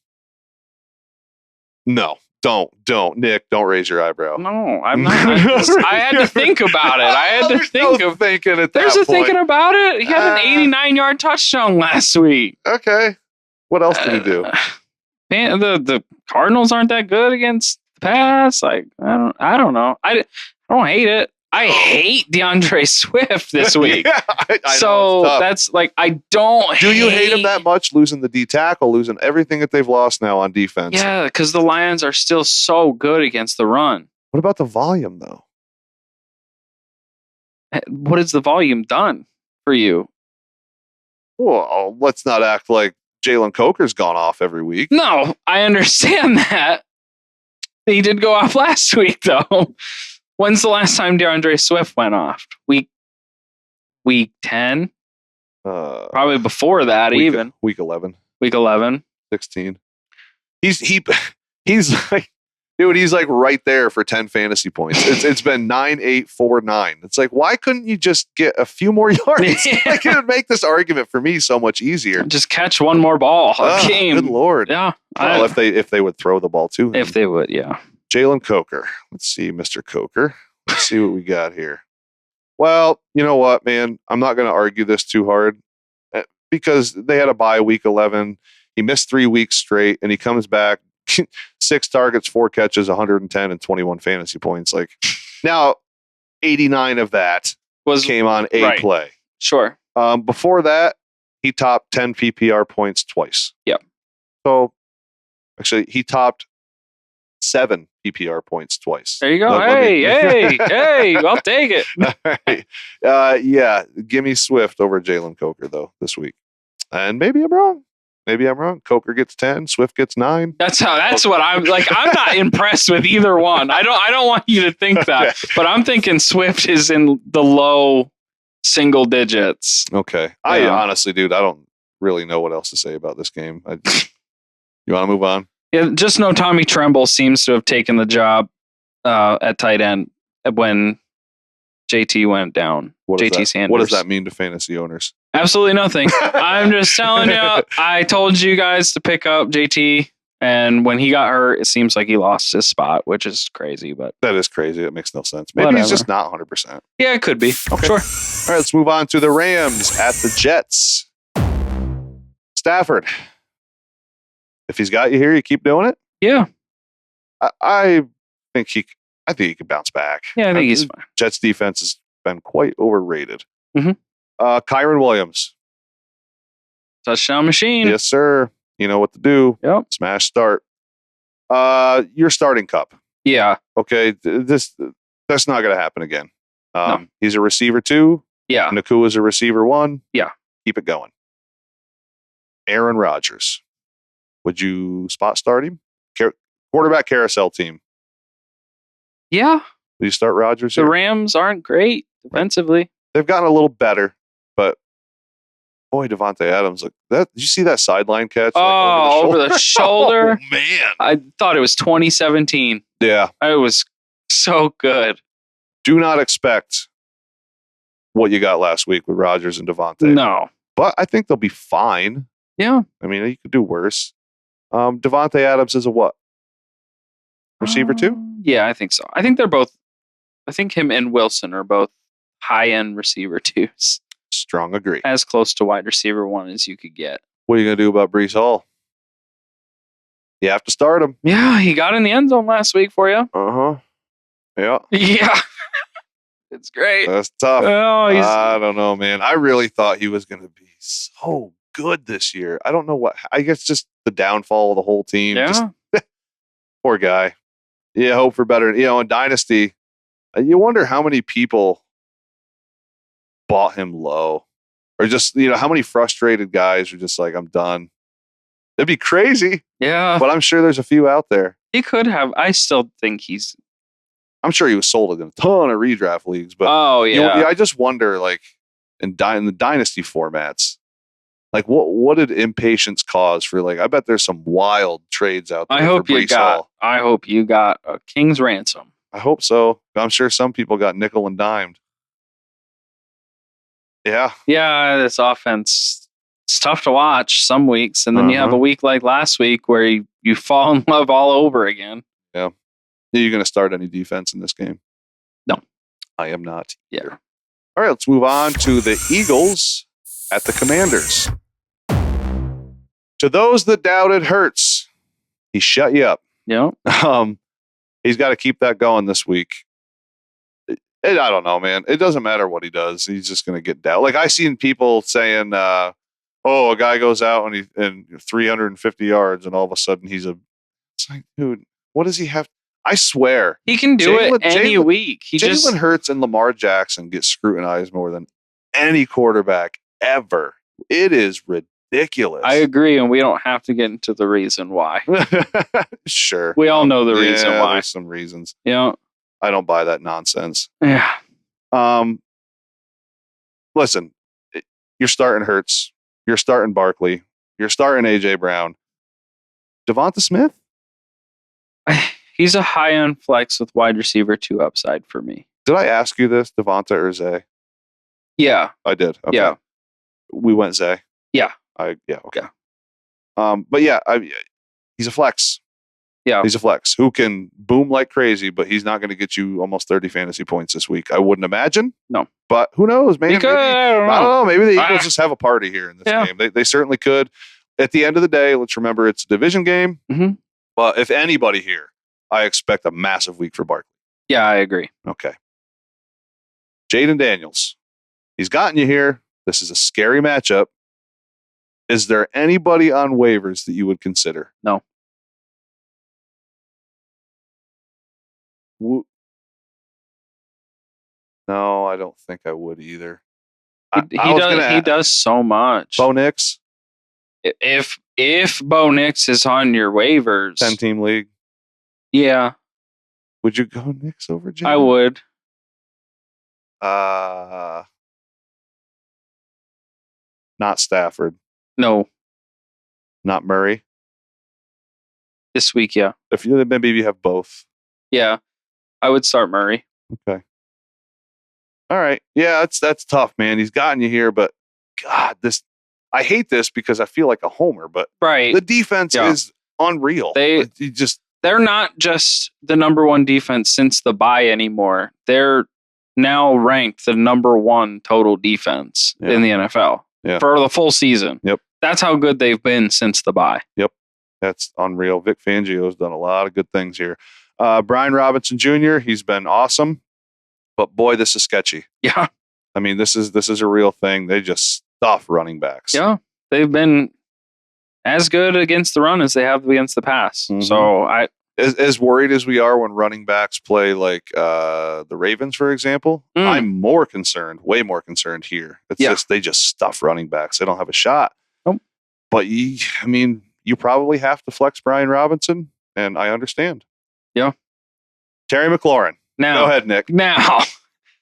No, don't. Nick, don't raise your eyebrow. No, I'm not. I had to think about it. I had to think of thinking at that There's a point. thinking about it. He had an 89-yard touchdown last week. Okay. What else did he do? Man, the Cardinals aren't that good against the pass. Like, I don't know. I don't hate it. I hate DeAndre Swift this week. Yeah, I so know, that's like, I don't. Do you hate him that much? Losing the D tackle, losing everything that they've lost now on defense. Yeah, because the Lions are still so good against the run. What about the volume though? What has the volume done for you? Well, let's not act like Jalen Coker's gone off every week. No, I understand that. He did go off last week though. When's the last time DeAndre Swift went off? Week 10? Probably before that, even. Week 11. Week 11. 16. He's like, dude, he's like right there for 10 fantasy points. It's been 9, 8, 4, 9. It's like, why couldn't you just get a few more yards? Like, it would make this argument for me so much easier. Just catch one more ball a game. Good Lord. Yeah. Well, if they would throw the ball to him. If they would, yeah. Jalen Coker. Let's see, Mr. Coker. Let's see what we got here. Well, you know what, man? I'm not going to argue this too hard because they had a bye week 11. He missed 3 weeks straight, and he comes back 6 targets, 4 catches, 110, and 21 fantasy points. Like now, 89 of that came on a play. Sure. Before that, he topped 10 PPR points twice. Yep. So actually, he topped 7 PPR points twice. There you go. Hey, I'll take it. All right. Yeah, give me Swift over Jalen Coker, though, this week. And maybe I'm wrong. Coker gets 10, Swift gets 9. That's what I'm like. I'm not impressed with either one. I don't want you to think that, but I'm thinking Swift is in the low single digits. Okay. Yeah. I honestly, dude, I don't really know what else to say about this game. You want to move on? Yeah, just know Tommy Tremble seems to have taken the job at tight end when JT went down. JT Sanders. What does that mean to fantasy owners? Absolutely nothing. I'm just telling you, I told you guys to pick up JT, and when he got hurt, it seems like he lost his spot, which is crazy. But that is crazy. It makes no sense. Maybe he's just not 100%. Yeah, it could be. Okay. Sure. All right, let's move on to the Rams at the Jets. Stafford. If he's got you here, you keep doing it? Yeah. I think he can bounce back. Yeah, I think he's fine. Jets defense has been quite overrated. Mm-hmm. Kyron Williams. Touchdown machine. Yes, sir. You know what to do. Yep. Smash start. Your starting cup. Yeah. Okay. That's not going to happen again. No. He's a receiver 2. Yeah. Nakua's a receiver 1. Yeah. Keep it going. Aaron Rodgers. Would you spot start him? Quarterback carousel team. Yeah. Will you start Rodgers The here? Rams aren't great defensively. They've gotten a little better, but boy, Devontae Adams, look, did you see that sideline catch? Over the shoulder. Oh, man. I thought it was 2017. Yeah. It was so good. Do not expect what you got last week with Rodgers and Devontae. No. But I think they'll be fine. Yeah. I mean, you could do worse. Devontae Adams is a what? Receiver 2? Yeah, I think so. I think they're both. I think him and Wilson are both high-end receiver 2s. Strong agree. As close to wide receiver 1 as you could get. What are you going to do about Breece Hall? You have to start him. Yeah, he got in the end zone last week for you. Uh-huh. Yeah. Yeah. It's great. That's tough. Oh, I don't know, man. I really thought he was going to be so good this year. I don't know what. I guess just the downfall of the whole team. Yeah. Just, poor guy. Yeah, hope for better. In Dynasty, you wonder how many people bought him low. Or just, how many frustrated guys are just like, I'm done. It'd be crazy. Yeah. But I'm sure there's a few out there. He could have. I still think I'm sure he was sold in a ton of redraft leagues. But I just wonder, like, in the dynasty formats, like, what did impatience cause for, like, I bet there's some wild trades out there. I hope you got a king's ransom. I hope so. I'm sure some people got nickel and dimed. Yeah. Yeah, this offense, it's tough to watch some weeks. And then you have a week like last week where you fall in love all over again. Yeah. Are you going to start any defense in this game? No. I am not. Yeah. All right, let's move on to the Eagles at the Commanders. To those that doubted Hurts, he shut you up. Yeah. He's got to keep that going this week. I don't know, man. It doesn't matter what he does. He's just going to get down. Like, I seen people saying, a guy goes out and 350 yards and all of a sudden it's like, dude, what does he have? I swear. He can do it any week. Jalen Hurts and Lamar Jackson get scrutinized more than any quarterback ever. It is ridiculous. I agree, and we don't have to get into the reason why. Sure. We all know the reason why. There's some reasons. Yeah. I don't buy that nonsense. Yeah. Listen, you're starting Hurts. You're starting Barkley. You're starting A.J. Brown. Devonta Smith? He's a high-end flex with wide receiver 2 upside for me. Did I ask you this, Devonta or Zay? Yeah. I did. Okay. Yeah. We went Zay? Yeah. Okay. But yeah, he's a flex. Yeah. He's a flex who can boom like crazy, but he's not going to get you almost 30 fantasy points this week. I wouldn't imagine. No. But who knows? I don't know. Maybe the Eagles just have a party here in this game. They certainly could. At the end of the day, let's remember it's a division game. Mm-hmm. But if anybody here, I expect a massive week for Barkley. Yeah, I agree. Okay. Jaden Daniels. He's gotten you here. This is a scary matchup. Is there anybody on waivers that you would consider? No. No, I don't think I would either. He does so much. Bo Nix? If Bo Nix is on your waivers. 10-team league? Yeah. Would you go Nix over Jaden? I would. Not Stafford. No. Not Murray. This week, yeah. Maybe you have both. Yeah. I would start Murray. Okay. All right. Yeah, that's tough, man. He's gotten you here, but God, I hate this because I feel like a homer, but right. The defense is unreal. They're not just the number one defense since the bye anymore. They're now ranked the number one total defense in the NFL for the full season. Yep. That's how good they've been since the bye. Yep. That's unreal. Vic Fangio's done a lot of good things here. Brian Robinson Jr., he's been awesome, but boy, this is sketchy. Yeah. I mean, this is a real thing. They just stuff running backs. Yeah. They've been as good against the run as they have against the pass. Mm-hmm. So as worried as we are when running backs play like the Ravens, for example, I'm way more concerned here. It's just they just stuff running backs. They don't have a shot. Nope. But you probably have to flex Brian Robinson, and I understand. Yeah. Terry McLaurin. Now, go ahead, Nick. Now,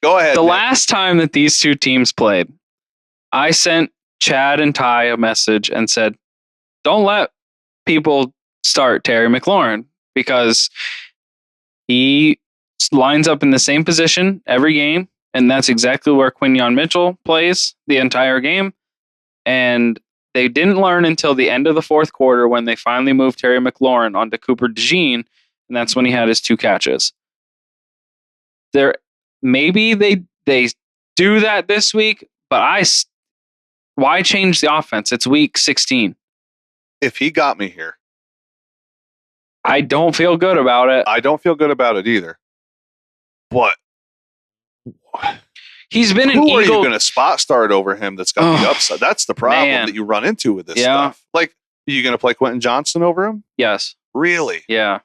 go ahead. The last time that these two teams played, I sent Chad and Ty a message and said, don't let people start Terry McLaurin because he lines up in the same position every game, and that's exactly where Quinyon Mitchell plays the entire game. And they didn't learn until the end of the fourth quarter when they finally moved Terry McLaurin onto Cooper DeJean, and that's when he had his 2 catches. Maybe they do that this week, but why change the offense? It's week 16. If he got me here, I don't feel good about it. I don't feel good about it either. What? He's been an Who Eagle. Are you going to spot start over him that's got the upside? That's the problem that you run into with this stuff. Like, are you going to play Quentin Johnson over him? Yes. Really? Yeah.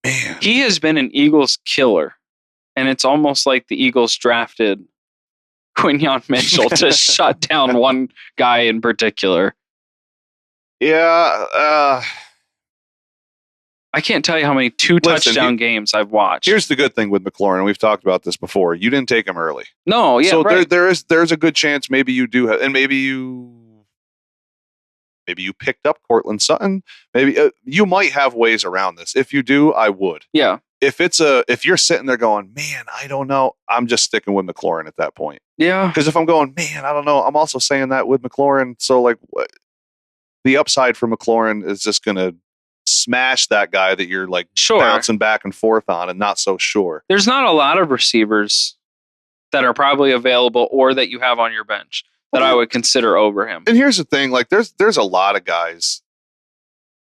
Man. He has been an Eagles killer. And it's almost like the Eagles drafted Quinyon Mitchell to shut down one guy in particular. Yeah. I can't tell you how many touchdown games I've watched. Here's the good thing with McLaurin, and we've talked about this before. You didn't take him early. No, yeah, so right. there's a good chance maybe you do have, and maybe you picked up Cortland Sutton. Maybe you might have ways around this. If you do, I would. Yeah. If you're sitting there going, man, I don't know, I'm just sticking with McLaurin at that point. Yeah. Because if I'm going, man, I don't know, I'm also saying that with McLaurin. So like, the upside for McLaurin is just going to smash that guy that you're like bouncing back and forth on and not so sure. There's not a lot of receivers that are probably available or that you have on your bench that I would consider over him. And here's the thing, like there's a lot of guys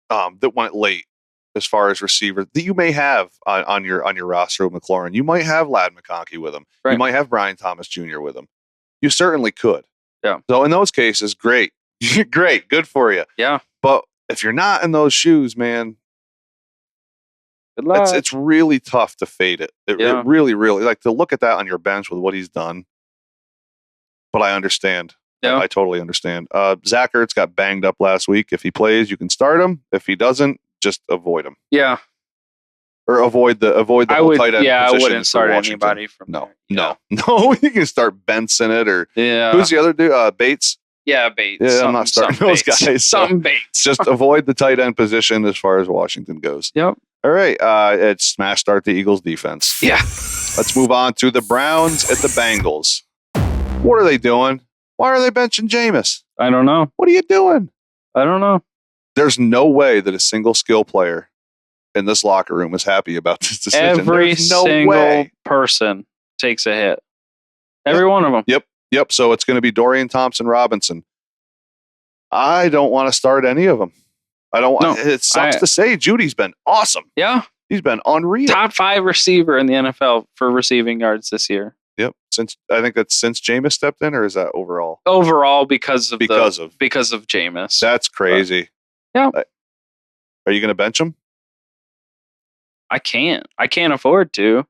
that went late as far as receivers that you may have on your roster with McLaurin. You might have Ladd McConkey with him. Right. You might have Brian Thomas Jr. with him. You certainly could. Yeah. So in those cases, great. Great. Good for you. Yeah. But if you're not in those shoes, man, good luck. It's really tough to fade it. It really, really, like to look at that on your bench with what he's done. But I understand. Yeah. I totally understand. Zach Ertz got banged up last week. If he plays, you can start him. If he doesn't, just avoid him. Yeah. Or avoid the whole tight end position. I wouldn't start anybody from there. No. You can start Benson it or who's the other dude? Bates. Yeah, Bates. Yeah, I'm not starting those guys. Something Bates. Just avoid the tight end position as far as Washington goes. Yep. All right. It's smash start the Eagles defense. Yeah. Let's move on to the Browns at the Bengals. What are they doing? Why are they benching Jameis? I don't know. What are you doing? I don't know. There's no way that a single skill player in this locker room is happy about this decision. Every single person takes a hit. Every one of them. Yep. So it's going to be Dorian Thompson-Robinson. I don't want to start any of them. I don't want. It sucks to say. Judy's been awesome. Yeah, he's been unreal. Top 5 receiver in the NFL for receiving yards this year. Yep. I think that's since Jameis stepped in, or is that overall? Overall, because of Jameis. Jameis. That's crazy. Yeah. Are you going to bench him? I can't. I can't afford to.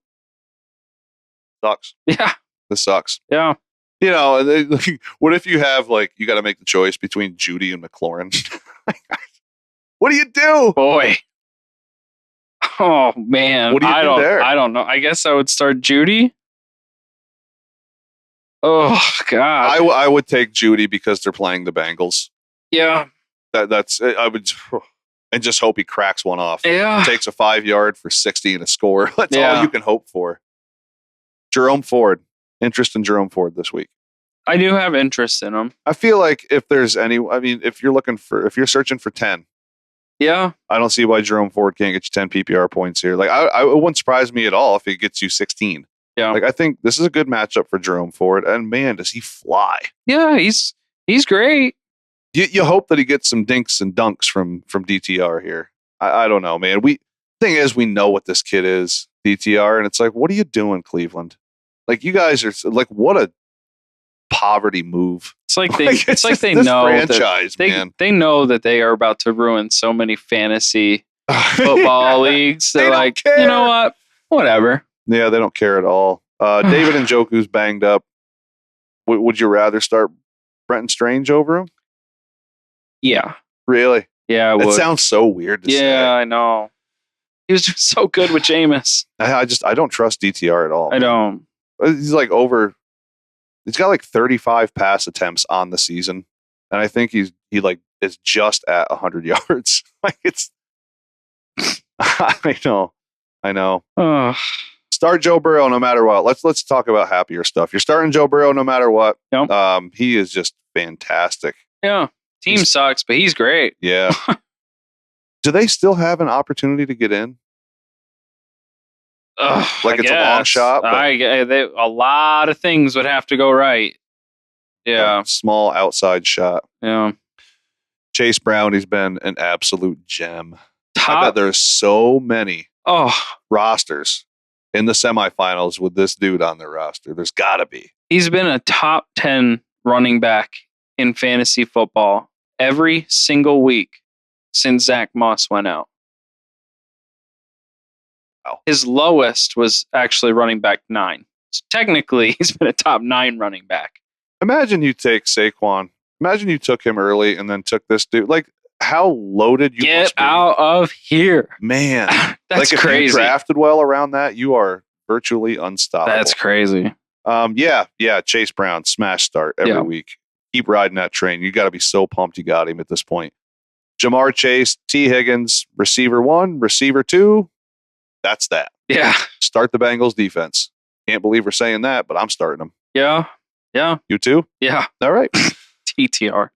Sucks. Yeah. This sucks. Yeah. You know, what if you have you got to make the choice between Judy and McLaurin? What do you do? Boy. Oh man. What do you do there? I don't know. I guess I would start Judy. Oh God. I would take Judy because they're playing the Bengals. Yeah. I would, and just hope he cracks one off. Yeah. Takes a 5-yard for 60 and a score. That's all you can hope for. Jerome Ford. Interest in Jerome Ford this week. I do have interest in him. I feel like if there's if you're searching for 10. Yeah. I don't see why Jerome Ford can't get you 10 PPR points here. Like it wouldn't surprise me at all if he gets you 16. Yeah. Like I think this is a good matchup for Jerome Ford, and man, does he fly. Yeah, he's great. You hope that he gets some dinks and dunks from DTR here. I don't know, man. Thing is, we know what this kid is, DTR, and it's like, what are you doing, Cleveland? Like you guys are like, what a poverty move. It's like they know franchise, man. They know that they are about to ruin so many fantasy football leagues. They're like, you know what? Whatever. Yeah, they don't care at all. David Njoku's banged up. Would you rather start Brenton Strange over him? Yeah. Really? Yeah, it sounds so weird to say. Yeah, I know. He was just so good with Jameis. I don't trust DTR at all. I don't. He's he's got like 35 pass attempts on the season. And I think he is just at 100 yards. Like it's, I know. Start Joe Burrow no matter what. Let's talk about happier stuff. You're starting Joe Burrow no matter what. Yep. He is just fantastic. Yeah. Team sucks, but he's great. Yeah. Do they still have an opportunity to get in? It's a long shot. But a lot of things would have to go right. Yeah. Small outside shot. Yeah. Chase Brown, he's been an absolute gem. I bet there's so many rosters in the semifinals with this dude on their roster. There's got to be. He's been a top 10 running back in fantasy football every single week since Zach Moss went out. Wow. His lowest was actually running back 9. So technically, he's been a top 9 running back. Imagine you take Saquon. Imagine you took him early and then took this dude. Like, how loaded you Get must be. out of here. Man. That's like crazy. If you drafted well around that, you are virtually unstoppable. That's crazy. Chase Brown, smash start every week. Keep riding that train. You got to be so pumped you got him at this point. Jamar Chase, T. Higgins, receiver 1, receiver 2. That's that. Yeah. Start the Bengals defense. Can't believe we're saying that, but I'm starting them. Yeah. Yeah. You too? Yeah. All right. TTR.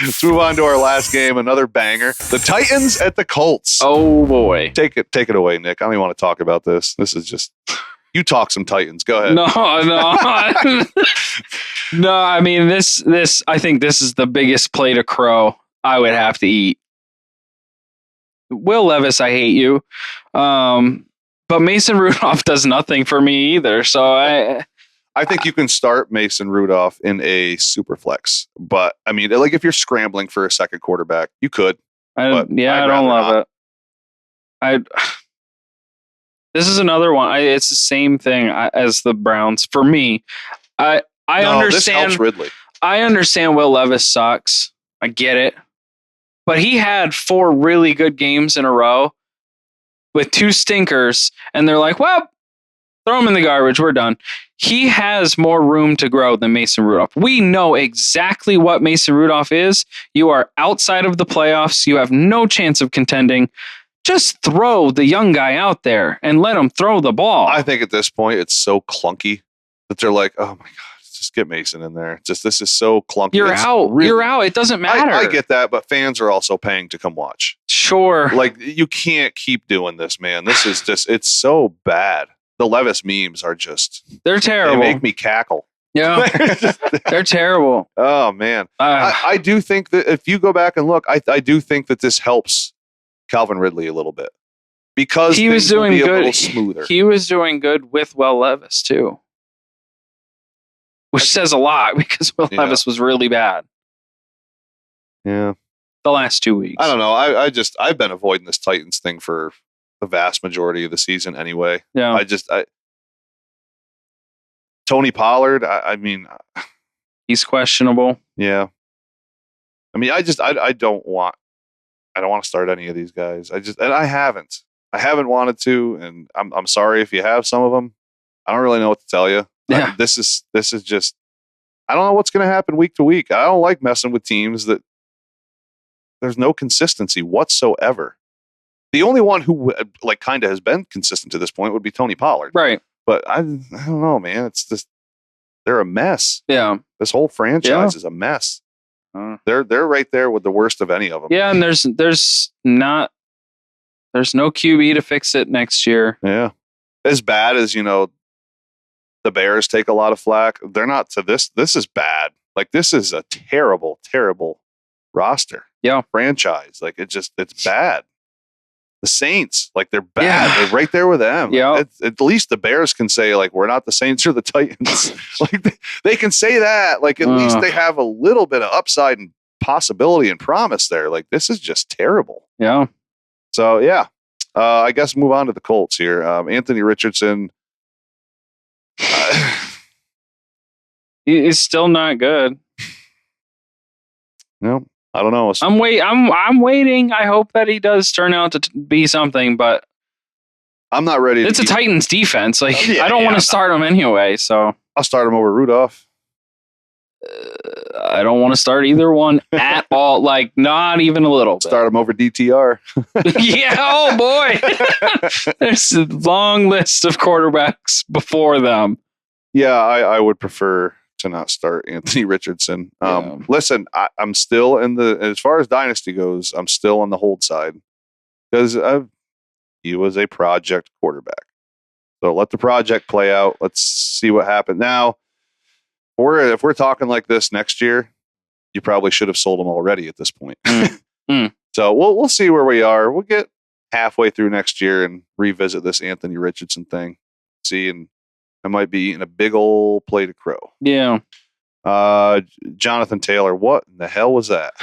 Let's move on to our last game. Another banger. The Titans at the Colts. Oh boy. Take it away, Nick. I don't even want to talk about this. This is just you talk some Titans. Go ahead. No. No, I mean this I think this is the biggest plate of crow I would have to eat. Will Levis, I hate you. But Mason Rudolph does nothing for me either. So I think you can start Mason Rudolph in a super flex, but I mean, like if you're scrambling for a second quarterback, you could. I don't love it. This is another one. It's the same thing as the Browns for me. I understand. This helps Ridley. I understand Will Levis sucks. I get it, but he had 4 really good games in a row with 2 stinkers, and they're like, well, throw him in the garbage. We're done. He has more room to grow than Mason Rudolph. We know exactly what Mason Rudolph is. You are outside of the playoffs. You have no chance of contending. Just throw the young guy out there and let him throw the ball. I think at this point it's so clunky that they're like, oh my God, just get Mason in there. This is so clunky. You're out. You're out. It doesn't matter. I get that, but fans are also paying to come watch. Sure. Like you can't keep doing this, man. This is it's so bad. The Levis memes are they're terrible. They make me cackle. Yeah. They're terrible. Oh man. I do think that if you go back and look, I do think that this helps Calvin Ridley a little bit because he was doing good. A little smoother. He was doing good with Will Levis too, which says a lot because Will Levis was really bad. Yeah. The last 2 weeks. I don't know. I've been avoiding this Titans thing for the vast majority of the season anyway. Yeah. Tony Pollard, I mean, he's questionable. Yeah. I mean, I don't want to start any of these guys. I haven't wanted to, and I'm sorry if you have some of them. I don't really know what to tell you. Yeah. This is just, I don't know what's going to happen week to week. I don't like messing with teams that there's no consistency whatsoever. The only one who like kind of has been consistent to this point would be Tony Pollard. Right. But I don't know, man. It's just, they're a mess. Yeah. This whole franchise is a mess. They're right there with the worst of any of them. Yeah. And there's no QB to fix it next year. Yeah. As bad as, the Bears take a lot of flack. They're not to this. This is bad. Like this is a terrible, terrible roster. Yeah. Franchise. Like it's bad. The Saints, like they're bad. Yeah. They're right there with them. Yeah. At least the Bears can say like we're not the Saints or the Titans. Like they can say that. Like at least they have a little bit of upside and possibility and promise there. Like this is just terrible. Yeah. So yeah, I guess move on to the Colts here. Anthony Richardson. He's still not good. No. I don't know. I'm waiting. I hope that he does turn out to be something, but I'm not ready. It's a Titans defense. Like I don't want to start him anyway. So I'll start him over Rudolph. I don't want to start either one at all. Like not even a little bit. Start him over DTR. Yeah. Oh boy. There's a long list of quarterbacks before them. Yeah, I would prefer to not start Anthony Richardson. Listen, I'm still as far as dynasty goes, I'm still on the hold side because he was a project quarterback. So let the project play out. Let's see what happens. Now, if we're talking like this next year, you probably should have sold him already at this point. So we'll see where we are. We'll get halfway through next year and revisit this Anthony Richardson thing. See, and I might be eating a big old plate of crow. Yeah. Jonathan Taylor, what in the hell was that?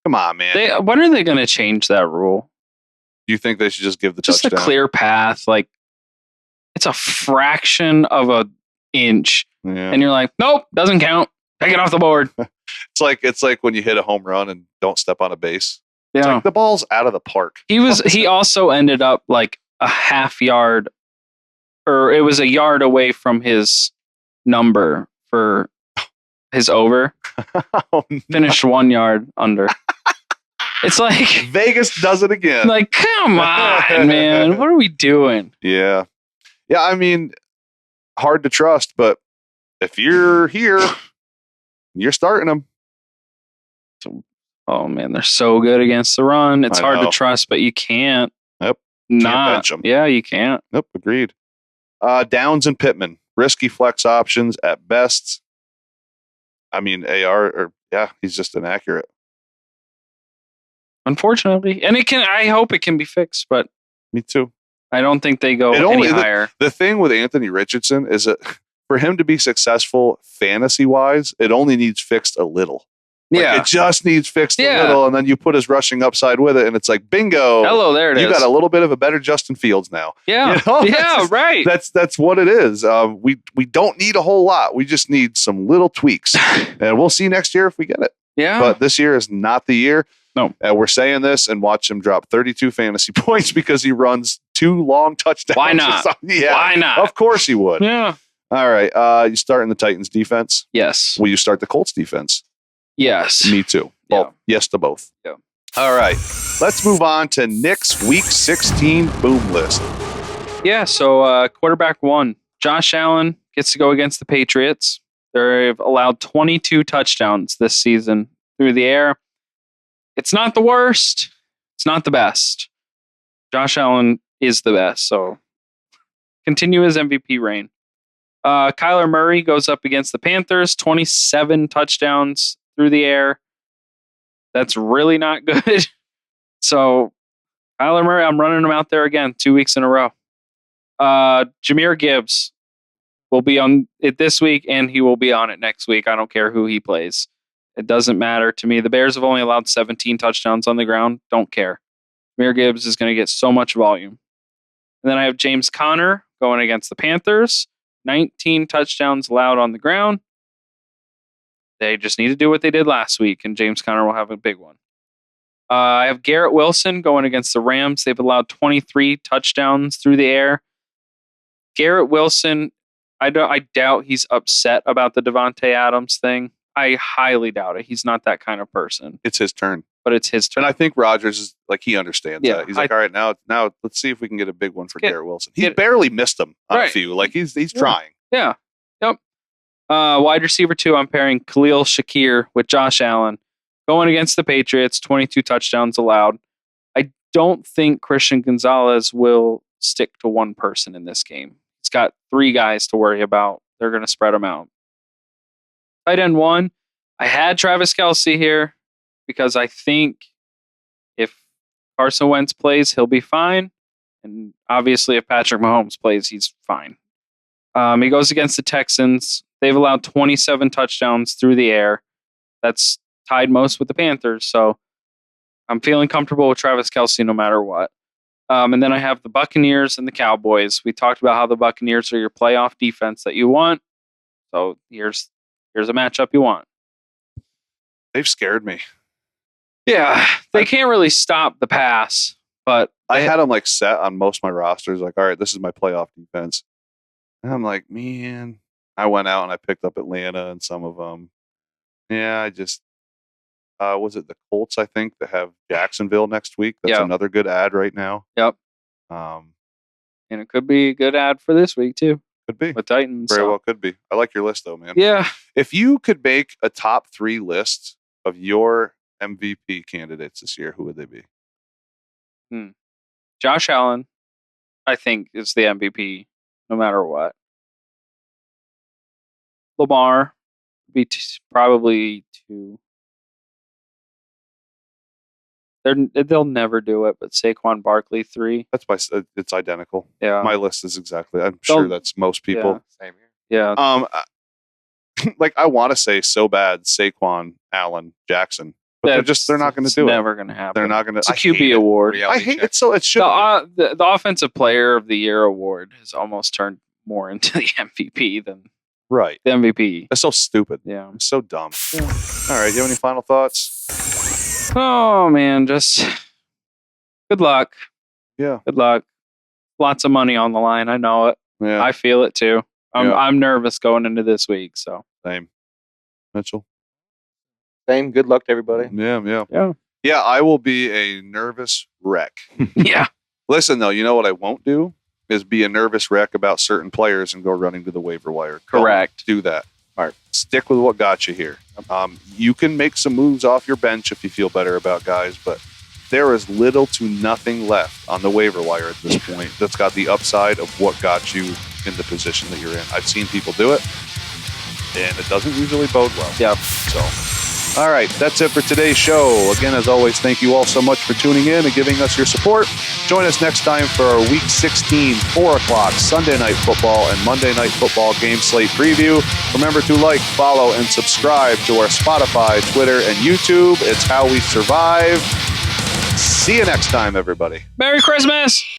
Come on, man. When are they going to change that rule? Do you think they should just give the touchdown? Just a clear path. Like, it's a fraction of an inch. Yeah. And you're like, nope, doesn't count. Take it off the board. It's like when you hit a home run and don't step on a base. Yeah. It's like the ball's out of the park. He also ended up like a half yard, or it was a yard away from his number for his over. Oh, no. Finished 1 yard under. It's like Vegas does it again. Like, come on, man. What are we doing? Yeah. Yeah, I mean, hard to trust, but if you're here, you're starting them. Oh, man, they're so good against the run. It's hard to trust, but you can't. Yep. Not bench them. Yeah, you can't. Nope, agreed. Downs and Pittman. Risky flex options at best. I mean, he's just inaccurate. Unfortunately. And I hope it can be fixed, but me too. I don't think they go any higher. The thing with Anthony Richardson is that for him to be successful fantasy-wise, it only needs fixed a little. It just needs fixed a little, and then you put his rushing upside with it, and it's like, bingo. Hello, there it is. You got a little bit of a better Justin Fields now. Yeah. Right. That's what it is. We don't need a whole lot. We just need some little tweaks. And we'll see next year if we get it. Yeah. But this year is not the year. No. We're saying this and watch him drop 32 fantasy points because he runs 2 long touchdowns. Why not? Yeah. Why not? Of course he would. Yeah. All right. You start in the Titans defense? Yes. Will you start the Colts defense? Yes. Me too. Well, yes to both. Yeah. All right. Let's move on to Nick's Week 16 boom list. Yeah, so quarterback 1. Josh Allen gets to go against the Patriots. They've allowed 22 touchdowns this season through the air. It's not the worst. It's not the best. Josh Allen is the best, so continue his MVP reign. Kyler Murray goes up against the Panthers. 27 touchdowns through the air. That's really not good. So, Kyler Murray, I'm running him out there again 2 weeks in a row. Jahmyr Gibbs will be on it this week, and he will be on it next week. I don't care who he plays. It doesn't matter to me. The Bears have only allowed 17 touchdowns on the ground. Don't care. Jahmyr Gibbs is going to get so much volume. And then I have James Conner going against the Panthers. 19 touchdowns allowed on the ground. They just need to do what they did last week, and James Conner will have a big one. I have Garrett Wilson going against the Rams. They've allowed 23 touchdowns through the air. Garrett Wilson, I doubt he's upset about the Devontae Adams thing. I highly doubt it. He's not that kind of person. It's his turn. But it's his turn. And I think Rodgers is like, he understands that. He's like, all right, now let's see if we can get a big one for Garrett Wilson. He barely missed him on a few. Like he's trying. Yeah. Yep. Wide receiver 2, I'm pairing Khalil Shakir with Josh Allen. Going against the Patriots, 22 touchdowns allowed. I don't think Christian Gonzalez will stick to one person in this game. He's got 3 guys to worry about. They're going to spread them out. Tight end 1, I had Travis Kelce here because I think if Carson Wentz plays, he'll be fine. And obviously, if Patrick Mahomes plays, he's fine. He goes against the Texans. They've allowed 27 touchdowns through the air. That's tied most with the Panthers. So I'm feeling comfortable with Travis Kelce no matter what. And then I have the Buccaneers and the Cowboys. We talked about how the Buccaneers are your playoff defense that you want. So here's a matchup you want. They've scared me. Yeah, they can't really stop the pass, but I had them like set on most of my rosters. Like, all right, this is my playoff defense. And I'm like, man, I went out and I picked up Atlanta and some of them. Yeah, I just, was it the Colts, I think, that have Jacksonville next week? That's another good ad right now. Yep. And it could be a good ad for this week, too. Could be. With Titans. Very well could be. I like your list, though, man. Yeah. If you could make a top 3 list of your MVP candidates this year, who would they be? Josh Allen, I think, is the MVP no matter what. Lamar would be probably 2. They'll never do it, but Saquon Barkley 3. It's identical. Yeah, my list is exactly. I'm sure that's most people. Same here. Yeah. Like I want to say so bad Saquon, Allen, Jackson, but they're not going to do it. Never going to happen. They're not going to. It's a QB award. I hate it. So it should. The Offensive Player of the Year award has almost turned more into the MVP than the MVP. That's so stupid. Yeah, I'm so dumb. Yeah. All right. Do you have any final thoughts? Oh, man, just good luck. Yeah. Good luck. Lots of money on the line. I know it. Yeah. I feel it too. Yeah. I'm nervous going into this week. So Same. Mitchell? Same. Good luck to everybody. Yeah, I will be a nervous wreck. Yeah. Listen, though, you know what I won't do is be a nervous wreck about certain players and go running to the waiver wire. Correct. Don't do that. All right. Stick with what got you here. You can make some moves off your bench if you feel better about guys, but there is little to nothing left on the waiver wire at this point that's got the upside of what got you in the position that you're in. I've seen people do it, and it doesn't usually bode well. Yeah. So, all right, that's it for today's show. Again, as always, thank you all so much for tuning in and giving us your support. Join us next time for our Week 16, 4 o'clock Sunday Night Football and Monday Night Football game slate preview. Remember to like, follow, and subscribe to our Spotify, Twitter, and YouTube. It's how we survive. See you next time, everybody. Merry Christmas.